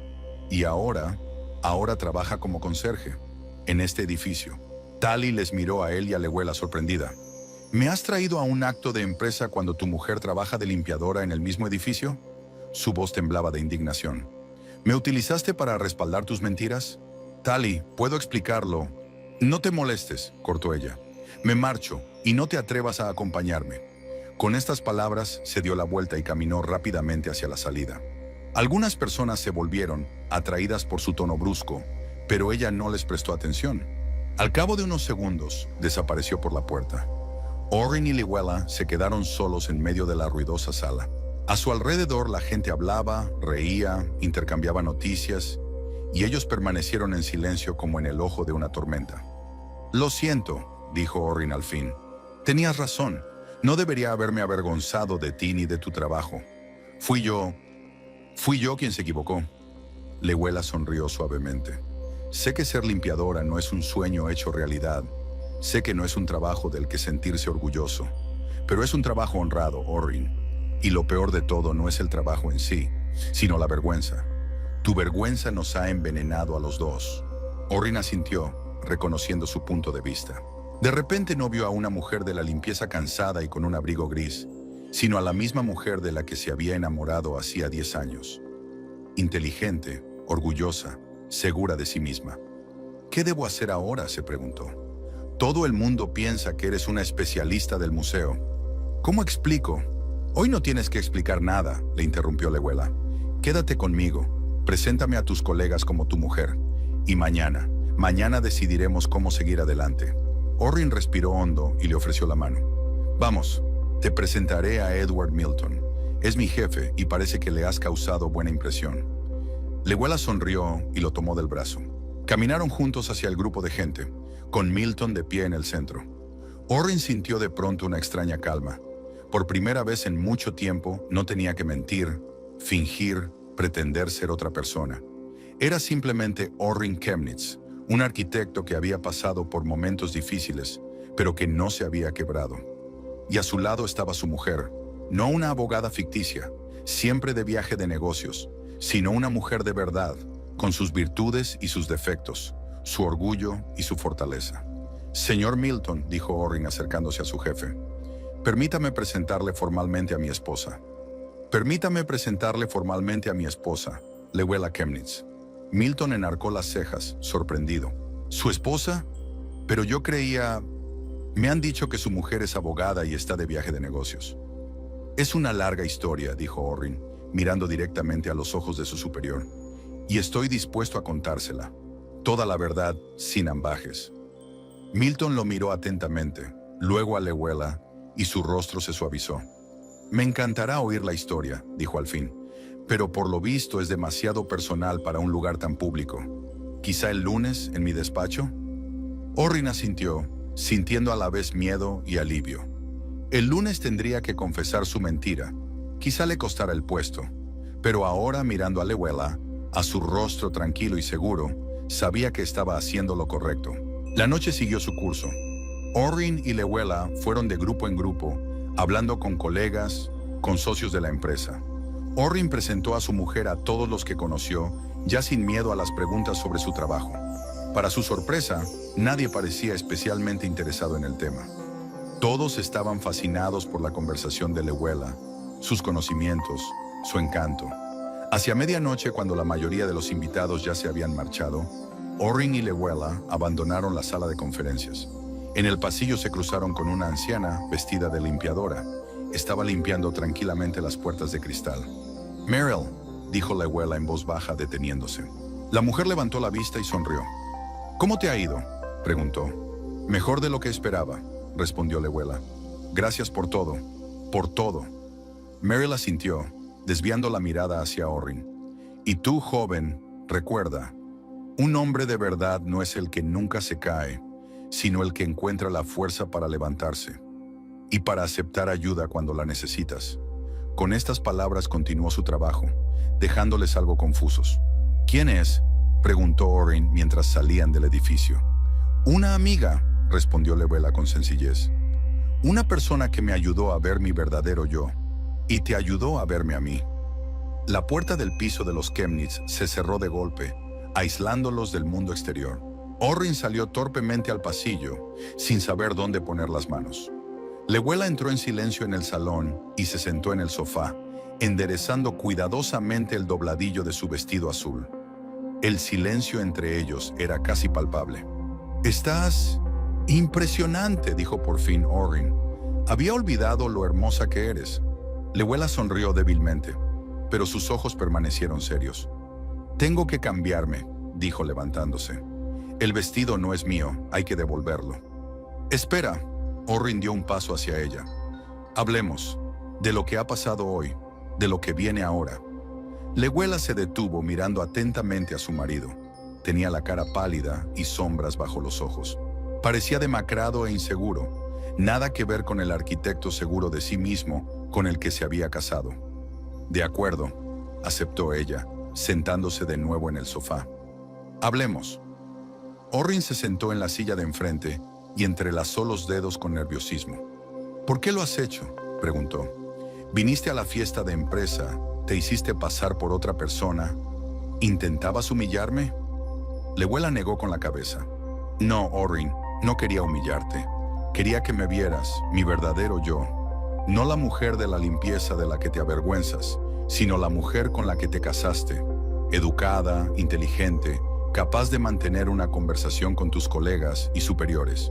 Y ahora trabaja como conserje, en este edificio. Tali les miró a él y a Lewela sorprendida. «¿Me has traído a un acto de empresa cuando tu mujer trabaja de limpiadora en el mismo edificio?». Su voz temblaba de indignación. «¿Me utilizaste para respaldar tus mentiras?». «Tali, puedo explicarlo». «No te molestes», cortó ella. «Me marcho y no te atrevas a acompañarme». Con estas palabras se dio la vuelta y caminó rápidamente hacia la salida. Algunas personas se volvieron, atraídas por su tono brusco, pero ella no les prestó atención. Al cabo de unos segundos, desapareció por la puerta. Orrin y Lewela se quedaron solos en medio de la ruidosa sala. A su alrededor la gente hablaba, reía, intercambiaba noticias, y ellos permanecieron en silencio como en el ojo de una tormenta. «Lo siento», dijo Orrin al fin. «Tenías razón. No debería haberme avergonzado de ti ni de tu trabajo. Fui yo quien se equivocó». Lewela sonrió suavemente. «Sé que ser limpiadora no es un sueño hecho realidad. Sé que no es un trabajo del que sentirse orgulloso. Pero es un trabajo honrado, Orrin. Y lo peor de todo no es el trabajo en sí, sino la vergüenza. Tu vergüenza nos ha envenenado a los dos». Orrin asintió, reconociendo su punto de vista. De repente no vio a una mujer de la limpieza cansada y con un abrigo gris, sino a la misma mujer de la que se había enamorado hacía 10 años. Inteligente, orgullosa, segura de sí misma. «¿Qué debo hacer ahora?», se preguntó. «Todo el mundo piensa que eres una especialista del museo. ¿Cómo explico?». «Hoy no tienes que explicar nada», le interrumpió Lewela. «Quédate conmigo, preséntame a tus colegas como tu mujer. Y mañana decidiremos cómo seguir adelante». Orrin respiró hondo y le ofreció la mano. «Vamos, te presentaré a Edward Milton. Es mi jefe y parece que le has causado buena impresión». Lewela sonrió y lo tomó del brazo. Caminaron juntos hacia el grupo de gente, con Milton de pie en el centro. Orrin sintió de pronto una extraña calma. Por primera vez en mucho tiempo no tenía que mentir, fingir, pretender ser otra persona. Era simplemente Orrin Chemnitz, un arquitecto que había pasado por momentos difíciles, pero que no se había quebrado. Y a su lado estaba su mujer, No una abogada ficticia, siempre de viaje de negocios, sino una mujer de verdad, con sus virtudes y sus defectos, su orgullo y su fortaleza. Señor Milton, dijo Orrin acercándose a su jefe, permítame presentarle formalmente a mi esposa. Permítame presentarle formalmente a mi esposa, Lewela Chemnitz. Milton enarcó las cejas, sorprendido. ¿Su esposa? Pero yo creía... Me han dicho que su mujer es abogada y está de viaje de negocios. Es una larga historia, dijo Orrin, mirando directamente a los ojos de su superior. Y estoy dispuesto a contársela. Toda la verdad, sin ambajes. Milton lo miró atentamente, luego a Lewela, y su rostro se suavizó. Me encantará oír la historia, dijo al fin, pero por lo visto es demasiado personal para un lugar tan público. ¿Quizá el lunes, en mi despacho? Orrin asintió, sintiendo a la vez miedo y alivio. El lunes tendría que confesar su mentira. Quizá le costara el puesto. Pero ahora, mirando a Lewela, a su rostro tranquilo y seguro, sabía que estaba haciendo lo correcto. La noche siguió su curso. Orrin y Lewela fueron de grupo en grupo, hablando con colegas, con socios de la empresa. Orrin presentó a su mujer a todos los que conoció, ya sin miedo a las preguntas sobre su trabajo. Para su sorpresa, nadie parecía especialmente interesado en el tema. Todos estaban fascinados por la conversación de Lewela, sus conocimientos, su encanto. Hacia medianoche, cuando la mayoría de los invitados ya se habían marchado, Orrin y Lewela abandonaron la sala de conferencias. En el pasillo se cruzaron con una anciana vestida de limpiadora. Estaba limpiando tranquilamente las puertas de cristal. «Meryl», dijo Lewela en voz baja, deteniéndose. La mujer levantó la vista y sonrió. «¿Cómo te ha ido?», preguntó. «Mejor de lo que esperaba», respondió Lewela. «Gracias por todo, por todo». Meryl asintió, desviando la mirada hacia Orrin. «Y tú, joven, recuerda, un hombre de verdad no es el que nunca se cae, sino el que encuentra la fuerza para levantarse y para aceptar ayuda cuando la necesitas». Con estas palabras continuó su trabajo, dejándoles algo confusos. «¿Quién es?», preguntó Orrin mientras salían del edificio. «Una amiga», respondió Lewela con sencillez. «Una persona que me ayudó a ver mi verdadero yo y te ayudó a verme a mí». La puerta del piso de los Chemnitz se cerró de golpe, aislándolos del mundo exterior. Orrin salió torpemente al pasillo, sin saber dónde poner las manos. Lewela entró en silencio en el salón y se sentó en el sofá, enderezando cuidadosamente el dobladillo de su vestido azul. El silencio entre ellos era casi palpable. «Estás impresionante», dijo por fin Orrin. «Había olvidado lo hermosa que eres». Lewela sonrió débilmente, pero sus ojos permanecieron serios. «Tengo que cambiarme», dijo levantándose. «El vestido no es mío, hay que devolverlo». «Espera», Orrin dio un paso hacia ella. «Hablemos de lo que ha pasado hoy, de lo que viene ahora». Lewela se detuvo mirando atentamente a su marido. Tenía la cara pálida y sombras bajo los ojos. Parecía demacrado e inseguro, nada que ver con el arquitecto seguro de sí mismo con el que se había casado. «De acuerdo», aceptó ella, sentándose de nuevo en el sofá. «Hablemos». Orrin se sentó en la silla de enfrente y entrelazó los dedos con nerviosismo. «¿Por qué lo has hecho?», preguntó. «Viniste a la fiesta de empresa, te hiciste pasar por otra persona. ¿Intentabas humillarme?». Lewela negó con la cabeza. «No, Orrin, no quería humillarte. Quería que me vieras, mi verdadero yo. No la mujer de la limpieza de la que te avergüenzas, sino la mujer con la que te casaste. Educada, inteligente, capaz de mantener una conversación con tus colegas y superiores».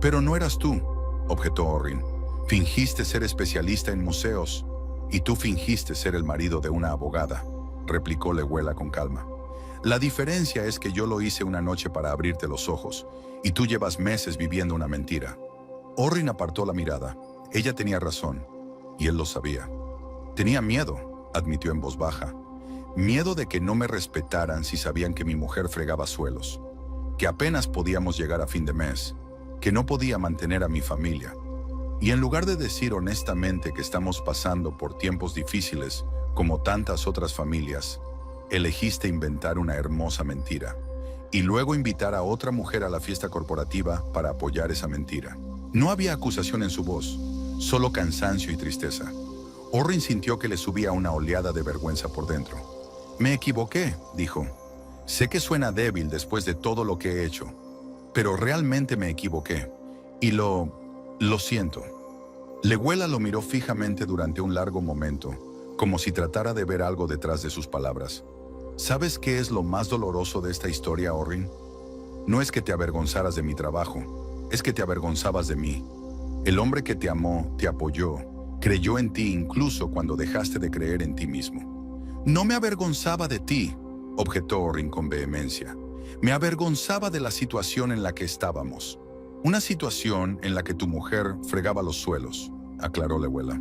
«Pero no eras tú», objetó Orrin. «Fingiste ser especialista en museos, y tú fingiste ser el marido de una abogada», replicó Lewela con calma. «La diferencia es que yo lo hice una noche para abrirte los ojos, y tú llevas meses viviendo una mentira». Orrin apartó la mirada. Ella tenía razón, y él lo sabía. «Tenía miedo», admitió en voz baja. «Miedo de que no me respetaran si sabían que mi mujer fregaba suelos, que apenas podíamos llegar a fin de mes, que no podía mantener a mi familia. Y en lugar de decir honestamente que estamos pasando por tiempos difíciles, como tantas otras familias, elegiste inventar una hermosa mentira, y luego invitar a otra mujer a la fiesta corporativa para apoyar esa mentira». No había acusación en su voz, solo cansancio y tristeza. Orrin sintió que le subía una oleada de vergüenza por dentro. Me equivoqué, dijo. Sé que suena débil después de todo lo que he hecho, pero realmente me equivoqué. Y lo siento. Leguela lo miró fijamente durante un largo momento, como si tratara de ver algo detrás de sus palabras. ¿Sabes qué es lo más doloroso de esta historia, Orrin? No es que te avergonzaras de mi trabajo, es que te avergonzabas de mí. El hombre que te amó, te apoyó, creyó en ti incluso cuando dejaste de creer en ti mismo. No me avergonzaba de ti, objetó Orrin con vehemencia. Me avergonzaba de la situación en la que estábamos. Una situación en la que tu mujer fregaba los suelos, aclaró Leguela.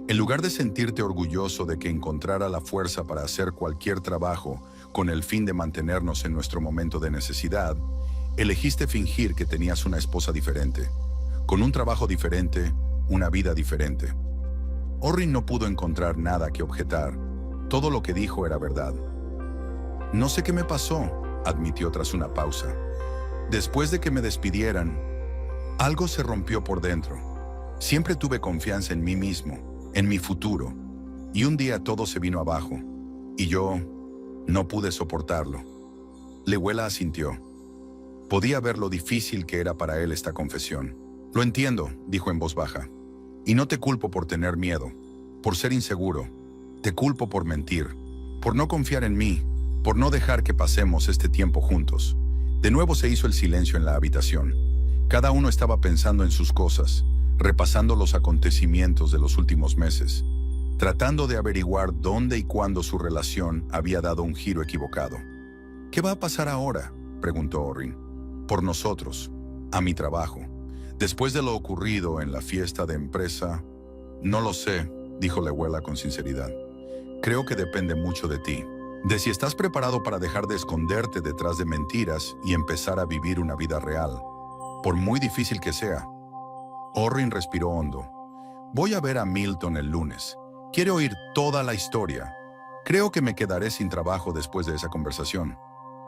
En lugar de sentirte orgulloso de que encontrara la fuerza para hacer cualquier trabajo con el fin de mantenernos en nuestro momento de necesidad, elegiste fingir que tenías una esposa diferente, con un trabajo diferente, una vida diferente. Orrin no pudo encontrar nada que objetar. Todo lo que dijo era verdad. No sé qué me pasó, admitió tras una pausa. Después de que me despidieran, algo se rompió por dentro. Siempre tuve confianza en mí mismo, en mi futuro, y un día todo se vino abajo, y yo no pude soportarlo. Leguela asintió. Podía ver lo difícil que era para él esta confesión. Lo entiendo, dijo en voz baja, y no te culpo por tener miedo, por ser inseguro. Te culpo por mentir, por no confiar en mí, por no dejar que pasemos este tiempo juntos. De nuevo se hizo el silencio en la habitación. Cada uno estaba pensando en sus cosas, repasando los acontecimientos de los últimos meses, tratando de averiguar dónde y cuándo su relación había dado un giro equivocado. ¿Qué va a pasar ahora?, preguntó Orrin. Por nosotros, a mi trabajo. Después de lo ocurrido en la fiesta de empresa, no lo sé, dijo Leguela con sinceridad. Creo que depende mucho de ti, de si estás preparado para dejar de esconderte detrás de mentiras y empezar a vivir una vida real, por muy difícil que sea. Orrin respiró hondo. Voy a ver a Milton el lunes. Quiero oír toda la historia. Creo que me quedaré sin trabajo después de esa conversación.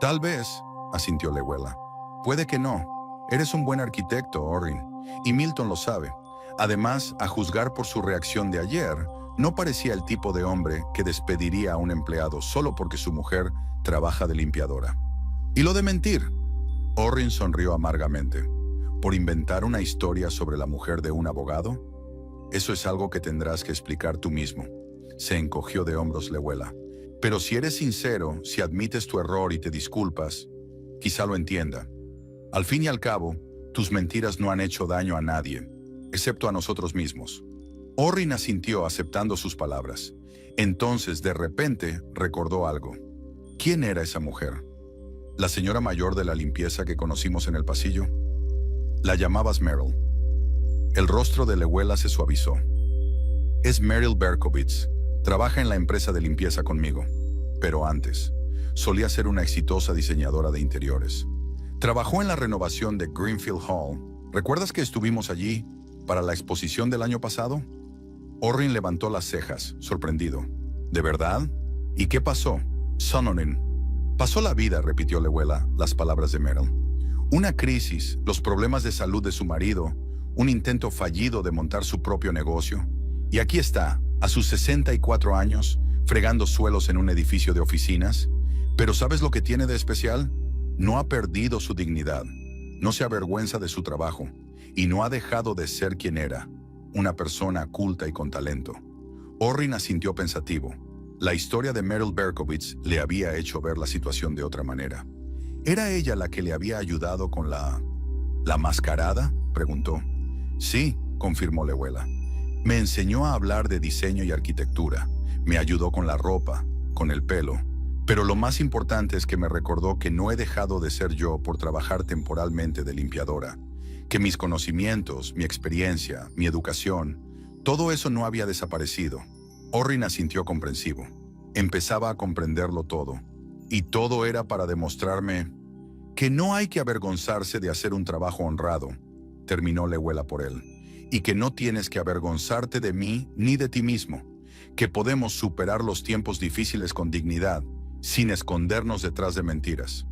Tal vez, asintió Leguela. Puede que no. Eres un buen arquitecto, Orrin, y Milton lo sabe. Además, a juzgar por su reacción de ayer, no parecía el tipo de hombre que despediría a un empleado solo porque su mujer trabaja de limpiadora. ¿Y lo de mentir? Orrin sonrió amargamente. ¿Por inventar una historia sobre la mujer de un abogado? Eso es algo que tendrás que explicar tú mismo. Se encogió de hombros Leguela. Pero si eres sincero, si admites tu error y te disculpas, quizá lo entienda. Al fin y al cabo, tus mentiras no han hecho daño a nadie, excepto a nosotros mismos. Orrin asintió aceptando sus palabras. Entonces, de repente, recordó algo. ¿Quién era esa mujer? ¿La señora mayor de la limpieza que conocimos en el pasillo? La llamabas Meryl. El rostro de Leguela se suavizó. Es Meryl Berkowitz. Trabaja en la empresa de limpieza conmigo. Pero antes, solía ser una exitosa diseñadora de interiores. Trabajó en la renovación de Greenfield Hall. ¿Recuerdas que estuvimos allí para la exposición del año pasado? Orrin levantó las cejas, sorprendido. ¿De verdad? ¿Y qué pasó? Sononin. Pasó la vida, repitió Leguela las palabras de Meryl. Una crisis, los problemas de salud de su marido, un intento fallido de montar su propio negocio. Y aquí está, a sus 64 años, fregando suelos en un edificio de oficinas. Pero ¿sabes lo que tiene de especial? No ha perdido su dignidad, no se avergüenza de su trabajo y no ha dejado de ser quien era, una persona culta y con talento. Orrin asintió pensativo. La historia de Meryl Berkowitz le había hecho ver la situación de otra manera. ¿Era ella la que le había ayudado con la mascarada?, preguntó. Sí, confirmó Leguela. Me enseñó a hablar de diseño y arquitectura. Me ayudó con la ropa, con el pelo. Pero lo más importante es que me recordó que no he dejado de ser yo por trabajar temporalmente de limpiadora, que mis conocimientos, mi experiencia, mi educación, todo eso no había desaparecido. Orrin asintió comprensivo. Empezaba a comprenderlo todo, y todo era para demostrarme que no hay que avergonzarse de hacer un trabajo honrado, terminó Leguela por él, y que no tienes que avergonzarte de mí ni de ti mismo, que podemos superar los tiempos difíciles con dignidad, sin escondernos detrás de mentiras.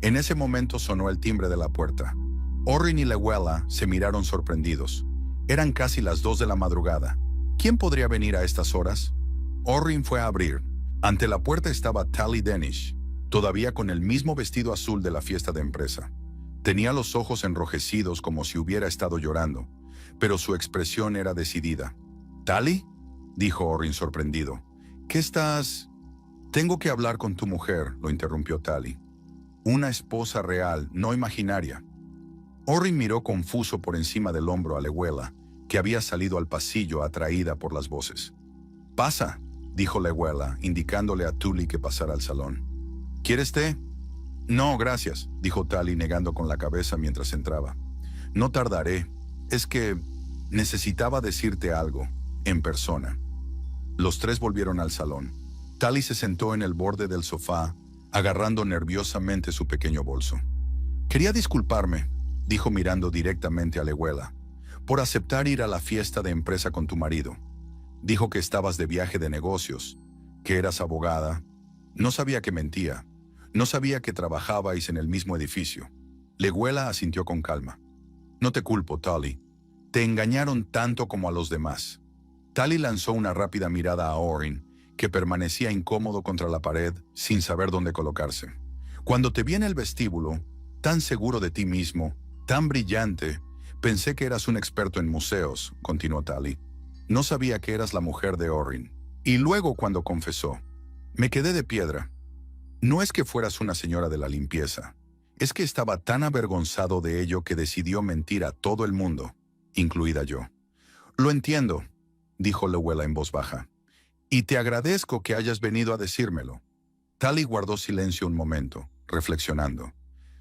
En ese momento sonó el timbre de la puerta. Orrin y Leguela se miraron sorprendidos. Eran casi las 2 de la madrugada. ¿Quién podría venir a estas horas? Orrin fue a abrir. Ante la puerta estaba Tali Denish, todavía con el mismo vestido azul de la fiesta de empresa. Tenía los ojos enrojecidos como si hubiera estado llorando, pero su expresión era decidida. ¿Tali?, dijo Orrin sorprendido. ¿Qué estás...? Tengo que hablar con tu mujer, lo interrumpió Tali. Una esposa real, no imaginaria. Orrin miró confuso por encima del hombro a Leguela, que había salido al pasillo atraída por las voces. «Pasa», dijo Leguela, indicándole a Tuli que pasara al salón. «¿Quieres té?» «No, gracias», dijo Tali negando con la cabeza mientras entraba. «No tardaré. Es que necesitaba decirte algo, en persona». Los tres volvieron al salón. Tali se sentó en el borde del sofá, agarrando nerviosamente su pequeño bolso. «Quería disculparme», dijo mirando directamente a Leguela, «por aceptar ir a la fiesta de empresa con tu marido. Dijo que estabas de viaje de negocios, que eras abogada. No sabía que mentía. No sabía que trabajabais en el mismo edificio». Leguela asintió con calma. «No te culpo, Tali. Te engañaron tanto como a los demás». Tali lanzó una rápida mirada a Orrin, que permanecía incómodo contra la pared, sin saber dónde colocarse. «Cuando te vi en el vestíbulo, tan seguro de ti mismo, tan brillante, pensé que eras un experto en museos», continuó Tali. «No sabía que eras la mujer de Orrin. Y luego cuando confesó, me quedé de piedra. No es que fueras una señora de la limpieza, es que estaba tan avergonzado de ello que decidió mentir a todo el mundo, incluida yo». «Lo entiendo», dijo Leguela en voz baja, «y te agradezco que hayas venido a decírmelo». Tali guardó silencio un momento, reflexionando.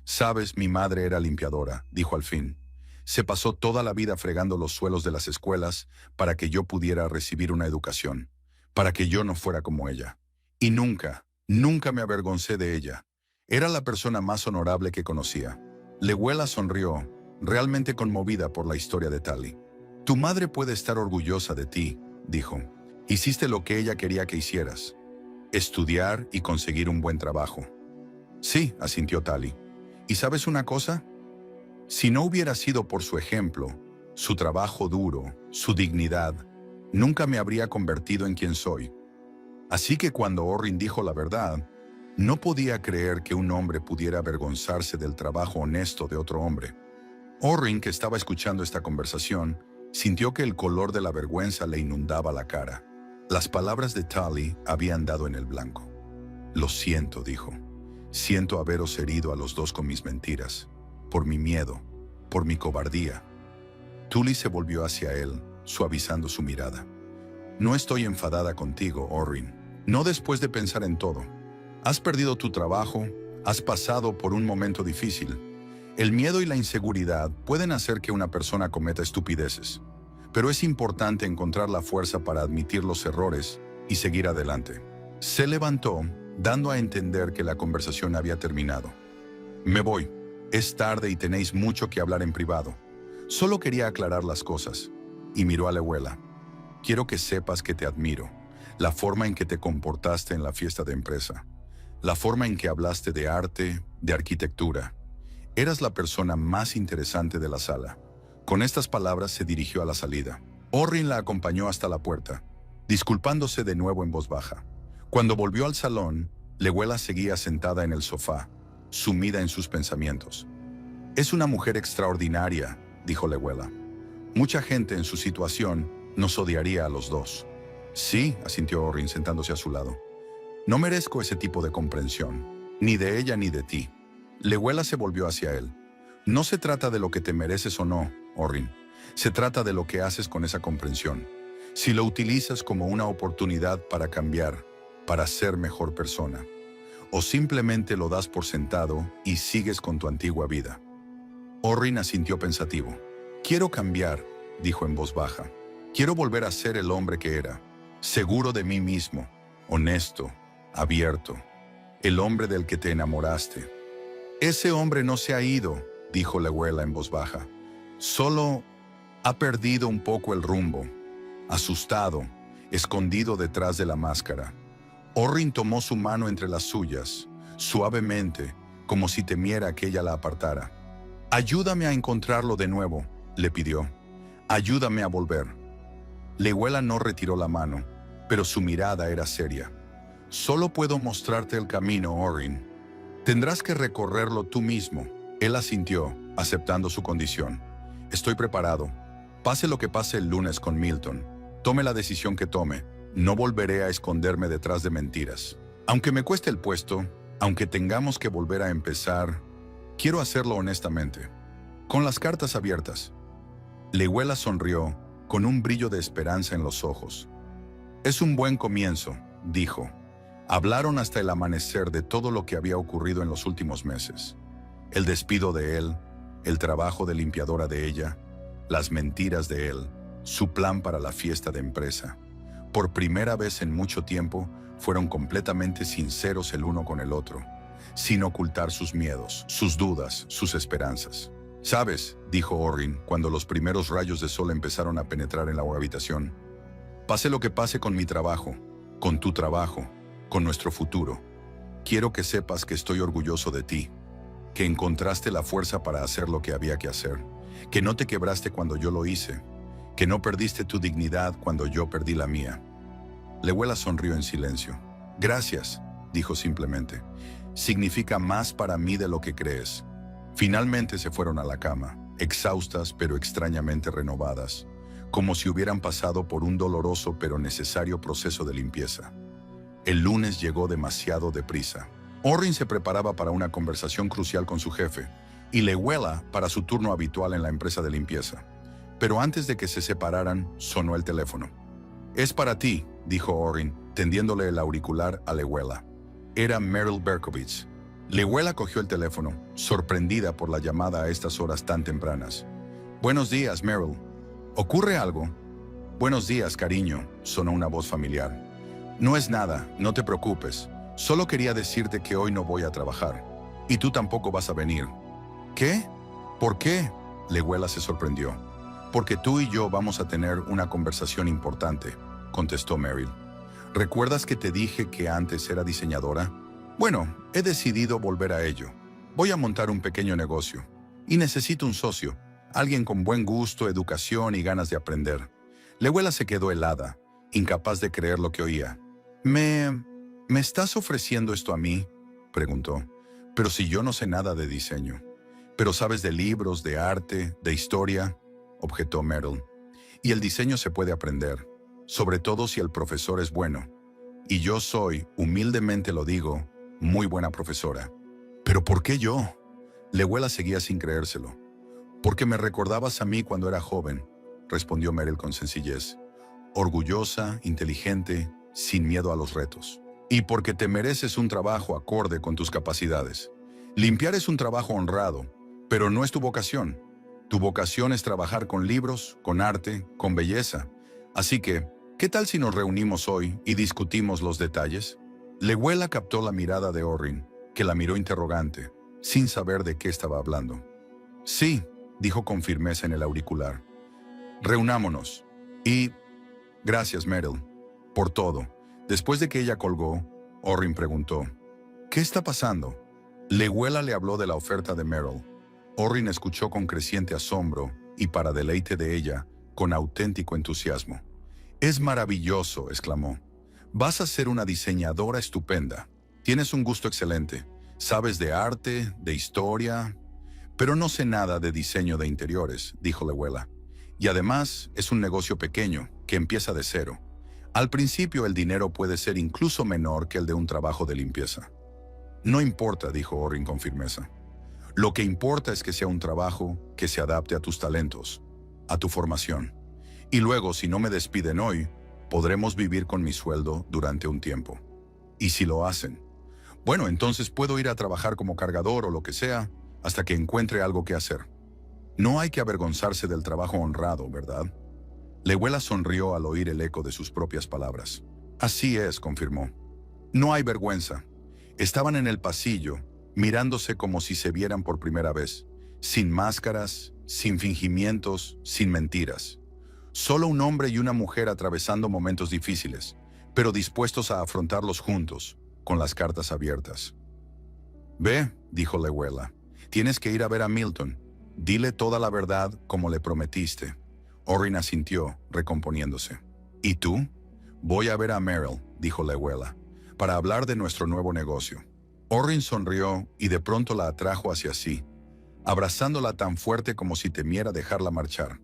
«Sabes, mi madre era limpiadora», dijo al fin. «Se pasó toda la vida fregando los suelos de las escuelas para que yo pudiera recibir una educación, para que yo no fuera como ella. Y nunca, nunca me avergoncé de ella. Era la persona más honorable que conocía». Leguela sonrió, realmente conmovida por la historia de Tali. «Tu madre puede estar orgullosa de ti», dijo. «Hiciste lo que ella quería que hicieras. Estudiar y conseguir un buen trabajo». «Sí», asintió Tali. «¿Y sabes una cosa? Si no hubiera sido por su ejemplo, su trabajo duro, su dignidad, nunca me habría convertido en quien soy». Así que cuando Orrin dijo la verdad, no podía creer que un hombre pudiera avergonzarse del trabajo honesto de otro hombre. Orrin, que estaba escuchando esta conversación, sintió que el color de la vergüenza le inundaba la cara. Las palabras de Tali habían dado en el blanco. «Lo siento», dijo. «Siento haberos herido a los dos con mis mentiras, por mi miedo, por mi cobardía». Tuli se volvió hacia él, suavizando su mirada. «No estoy enfadada contigo, Orrin. No después de pensar en todo. Has perdido tu trabajo, has pasado por un momento difícil. El miedo y la inseguridad pueden hacer que una persona cometa estupideces, pero es importante encontrar la fuerza para admitir los errores y seguir adelante». Se levantó, dando a entender que la conversación había terminado. «Me voy. Es tarde y tenéis mucho que hablar en privado. Solo quería aclarar las cosas». Y miró a Leguela. «Quiero que sepas que te admiro. La forma en que te comportaste en la fiesta de empresa. La forma en que hablaste de arte, de arquitectura. Eras la persona más interesante de la sala». Con estas palabras se dirigió a la salida. Orrin la acompañó hasta la puerta, disculpándose de nuevo en voz baja. Cuando volvió al salón, Leguela seguía sentada en el sofá, sumida en sus pensamientos. «Es una mujer extraordinaria», dijo Leguela. «Mucha gente en su situación nos odiaría a los dos». «Sí», asintió Orrin sentándose a su lado. «No merezco ese tipo de comprensión, ni de ella ni de ti». Leguela se volvió hacia él. «No se trata de lo que te mereces o no, Orrin. Se trata de lo que haces con esa comprensión. Si lo utilizas como una oportunidad para cambiar, para ser mejor persona, o simplemente lo das por sentado y sigues con tu antigua vida». Orrin asintió pensativo. «Quiero cambiar», dijo en voz baja. «Quiero volver a ser el hombre que era, seguro de mí mismo, honesto, abierto, el hombre del que te enamoraste». «Ese hombre no se ha ido», dijo Leguela en voz baja. «Solo ha perdido un poco el rumbo, asustado, escondido detrás de la máscara». Orrin tomó su mano entre las suyas, suavemente, como si temiera que ella la apartara. «Ayúdame a encontrarlo de nuevo», le pidió. «Ayúdame a volver». Leguela no retiró la mano, pero su mirada era seria. Solo puedo mostrarte el camino, Orrin. Tendrás que recorrerlo tú mismo. Él asintió, aceptando su condición. Estoy preparado. Pase lo que pase el lunes con Milton. Tome la decisión que tome. No volveré a esconderme detrás de mentiras. Aunque me cueste el puesto, aunque tengamos que volver a empezar, quiero hacerlo honestamente. Con las cartas abiertas. Leguela sonrió, con un brillo de esperanza en los ojos. Es un buen comienzo, dijo. Hablaron hasta el amanecer de todo lo que había ocurrido en los últimos meses. El despido de él, el trabajo de limpiadora de ella, las mentiras de él, su plan para la fiesta de empresa. Por primera vez en mucho tiempo, fueron completamente sinceros el uno con el otro, sin ocultar sus miedos, sus dudas, sus esperanzas. «¿Sabes?», dijo Orrin cuando los primeros rayos de sol empezaron a penetrar en la habitación. «Pase lo que pase con mi trabajo, con tu trabajo, con nuestro futuro. Quiero que sepas que estoy orgulloso de ti, que encontraste la fuerza para hacer lo que había que hacer, que no te quebraste cuando yo lo hice, que no perdiste tu dignidad cuando yo perdí la mía». Leguela sonrió en silencio. «Gracias», dijo simplemente. «Significa más para mí de lo que crees». Finalmente se fueron a la cama, exhaustas pero extrañamente renovadas, como si hubieran pasado por un doloroso pero necesario proceso de limpieza. El lunes llegó demasiado deprisa. Orrin se preparaba para una conversación crucial con su jefe, y Leguela para su turno habitual en la empresa de limpieza. Pero antes de que se separaran, sonó el teléfono. «Es para ti», dijo Orrin, tendiéndole el auricular a Leguela. Era Meryl Berkowitz. Leguela cogió el teléfono, sorprendida por la llamada a estas horas tan tempranas. «Buenos días, Meryl. ¿Ocurre algo?» «Buenos días, cariño», sonó una voz familiar. «No es nada, no te preocupes. Solo quería decirte que hoy no voy a trabajar. Y tú tampoco vas a venir». «¿Qué? ¿Por qué?», Leguela se sorprendió. «Porque tú y yo vamos a tener una conversación importante», contestó Meryl. «¿Recuerdas que te dije que antes era diseñadora? Bueno, he decidido volver a ello. Voy a montar un pequeño negocio. Y necesito un socio, alguien con buen gusto, educación y ganas de aprender». Leguela se quedó helada, incapaz de creer lo que oía. ¿Me estás ofreciendo esto a mí?», preguntó. «Pero si yo no sé nada de diseño». «Pero sabes de libros, de arte, de historia», objetó Meryl. «Y el diseño se puede aprender, sobre todo si el profesor es bueno. Y yo soy, humildemente lo digo, muy buena profesora». «¿Pero por qué yo?», Leguela seguía sin creérselo. «Porque me recordabas a mí cuando era joven», respondió Meryl con sencillez. «Orgullosa, inteligente, sin miedo a los retos. Y porque te mereces un trabajo acorde con tus capacidades. Limpiar es un trabajo honrado, pero no es tu vocación. Tu vocación es trabajar con libros, con arte, con belleza. Así que, ¿qué tal si nos reunimos hoy y discutimos los detalles?». Leguela captó la mirada de Orrin, que la miró interrogante, sin saber de qué estaba hablando. «Sí», dijo con firmeza en el auricular. «Reunámonos. Y gracias, Meryl, por todo». Después de que ella colgó, Orrin preguntó, «¿Qué está pasando?». Leguela le habló de la oferta de Meryl. Orrin escuchó con creciente asombro y, para deleite de ella, con auténtico entusiasmo. «Es maravilloso», exclamó. «Vas a ser una diseñadora estupenda. Tienes un gusto excelente. Sabes de arte, de historia». «Pero no sé nada de diseño de interiores», dijo Leguela. «Y además es un negocio pequeño, que empieza de cero. Al principio el dinero puede ser incluso menor que el de un trabajo de limpieza». «No importa», dijo Orrin con firmeza. «Lo que importa es que sea un trabajo que se adapte a tus talentos, a tu formación. Y luego, si no me despiden hoy, podremos vivir con mi sueldo durante un tiempo. Y si lo hacen, bueno, entonces puedo ir a trabajar como cargador o lo que sea, hasta que encuentre algo que hacer. No hay que avergonzarse del trabajo honrado, ¿verdad?». Leguela sonrió al oír el eco de sus propias palabras. «Así es», confirmó. «No hay vergüenza». Estaban en el pasillo, mirándose como si se vieran por primera vez, sin máscaras, sin fingimientos, sin mentiras. Solo un hombre y una mujer atravesando momentos difíciles, pero dispuestos a afrontarlos juntos, con las cartas abiertas. «Ve», dijo Leguela, «tienes que ir a ver a Milton. Dile toda la verdad como le prometiste». Orrin asintió, recomponiéndose. ¿Y tú? Voy a ver a Meryl, dijo la abuela, para hablar de nuestro nuevo negocio. Orrin sonrió y de pronto la atrajo hacia sí, abrazándola tan fuerte como si temiera dejarla marchar.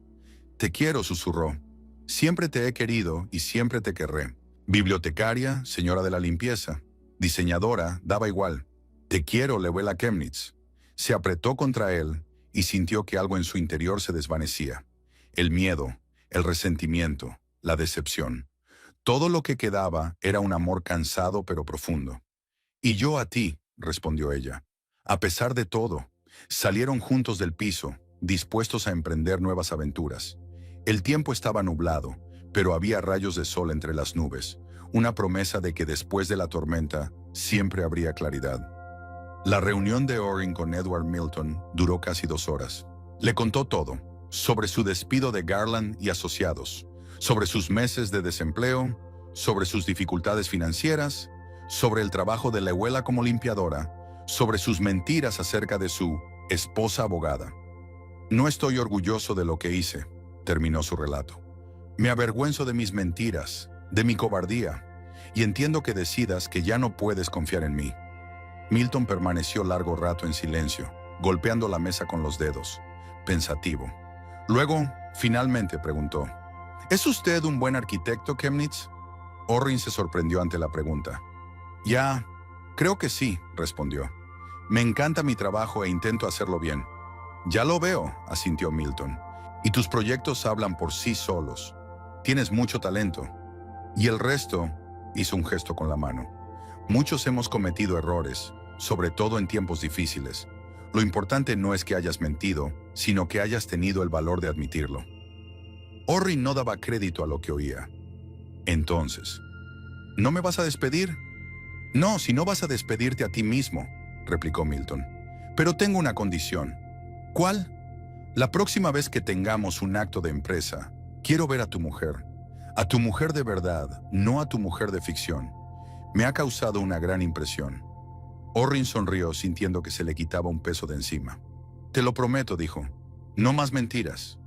Te quiero, susurró. Siempre te he querido y siempre te querré. Bibliotecaria, señora de la limpieza, diseñadora, daba igual. Te quiero, Lewela Chemnitz. Se apretó contra él y sintió que algo en su interior se desvanecía. El miedo, el resentimiento, la decepción. Todo lo que quedaba era un amor cansado pero profundo. Y yo a ti, respondió ella. A pesar de todo, salieron juntos del piso, dispuestos a emprender nuevas aventuras. El tiempo estaba nublado, pero había rayos de sol entre las nubes, una promesa de que después de la tormenta siempre habría claridad. La reunión de Orrin con Edward Milton duró casi 2 horas. Le contó todo, sobre su despido de Garland y asociados, sobre sus meses de desempleo, sobre sus dificultades financieras, sobre el trabajo de Lewela como limpiadora, sobre sus mentiras acerca de su esposa abogada. No estoy orgulloso de lo que hice, terminó su relato. Me avergüenzo de mis mentiras, de mi cobardía, y entiendo que decidas que ya no puedes confiar en mí. Milton permaneció largo rato en silencio, golpeando la mesa con los dedos, pensativo. Luego, finalmente preguntó, ¿es usted un buen arquitecto, Chemnitz? Orrin se sorprendió ante la pregunta. Ya, creo que sí, respondió. Me encanta mi trabajo e intento hacerlo bien. Ya lo veo, asintió Milton. Y tus proyectos hablan por sí solos. Tienes mucho talento. Y el resto, hizo un gesto con la mano. Muchos hemos cometido errores, sobre todo en tiempos difíciles. Lo importante no es que hayas mentido, sino que hayas tenido el valor de admitirlo. Orrin no daba crédito a lo que oía. Entonces, ¿no me vas a despedir? No, si no vas a despedirte a ti mismo, replicó Milton. Pero tengo una condición. ¿Cuál? La próxima vez que tengamos un acto de empresa, quiero ver a tu mujer de verdad, no a tu mujer de ficción. Me ha causado una gran impresión. Orrin sonrió sintiendo que se le quitaba un peso de encima. Te lo prometo, dijo. No más mentiras.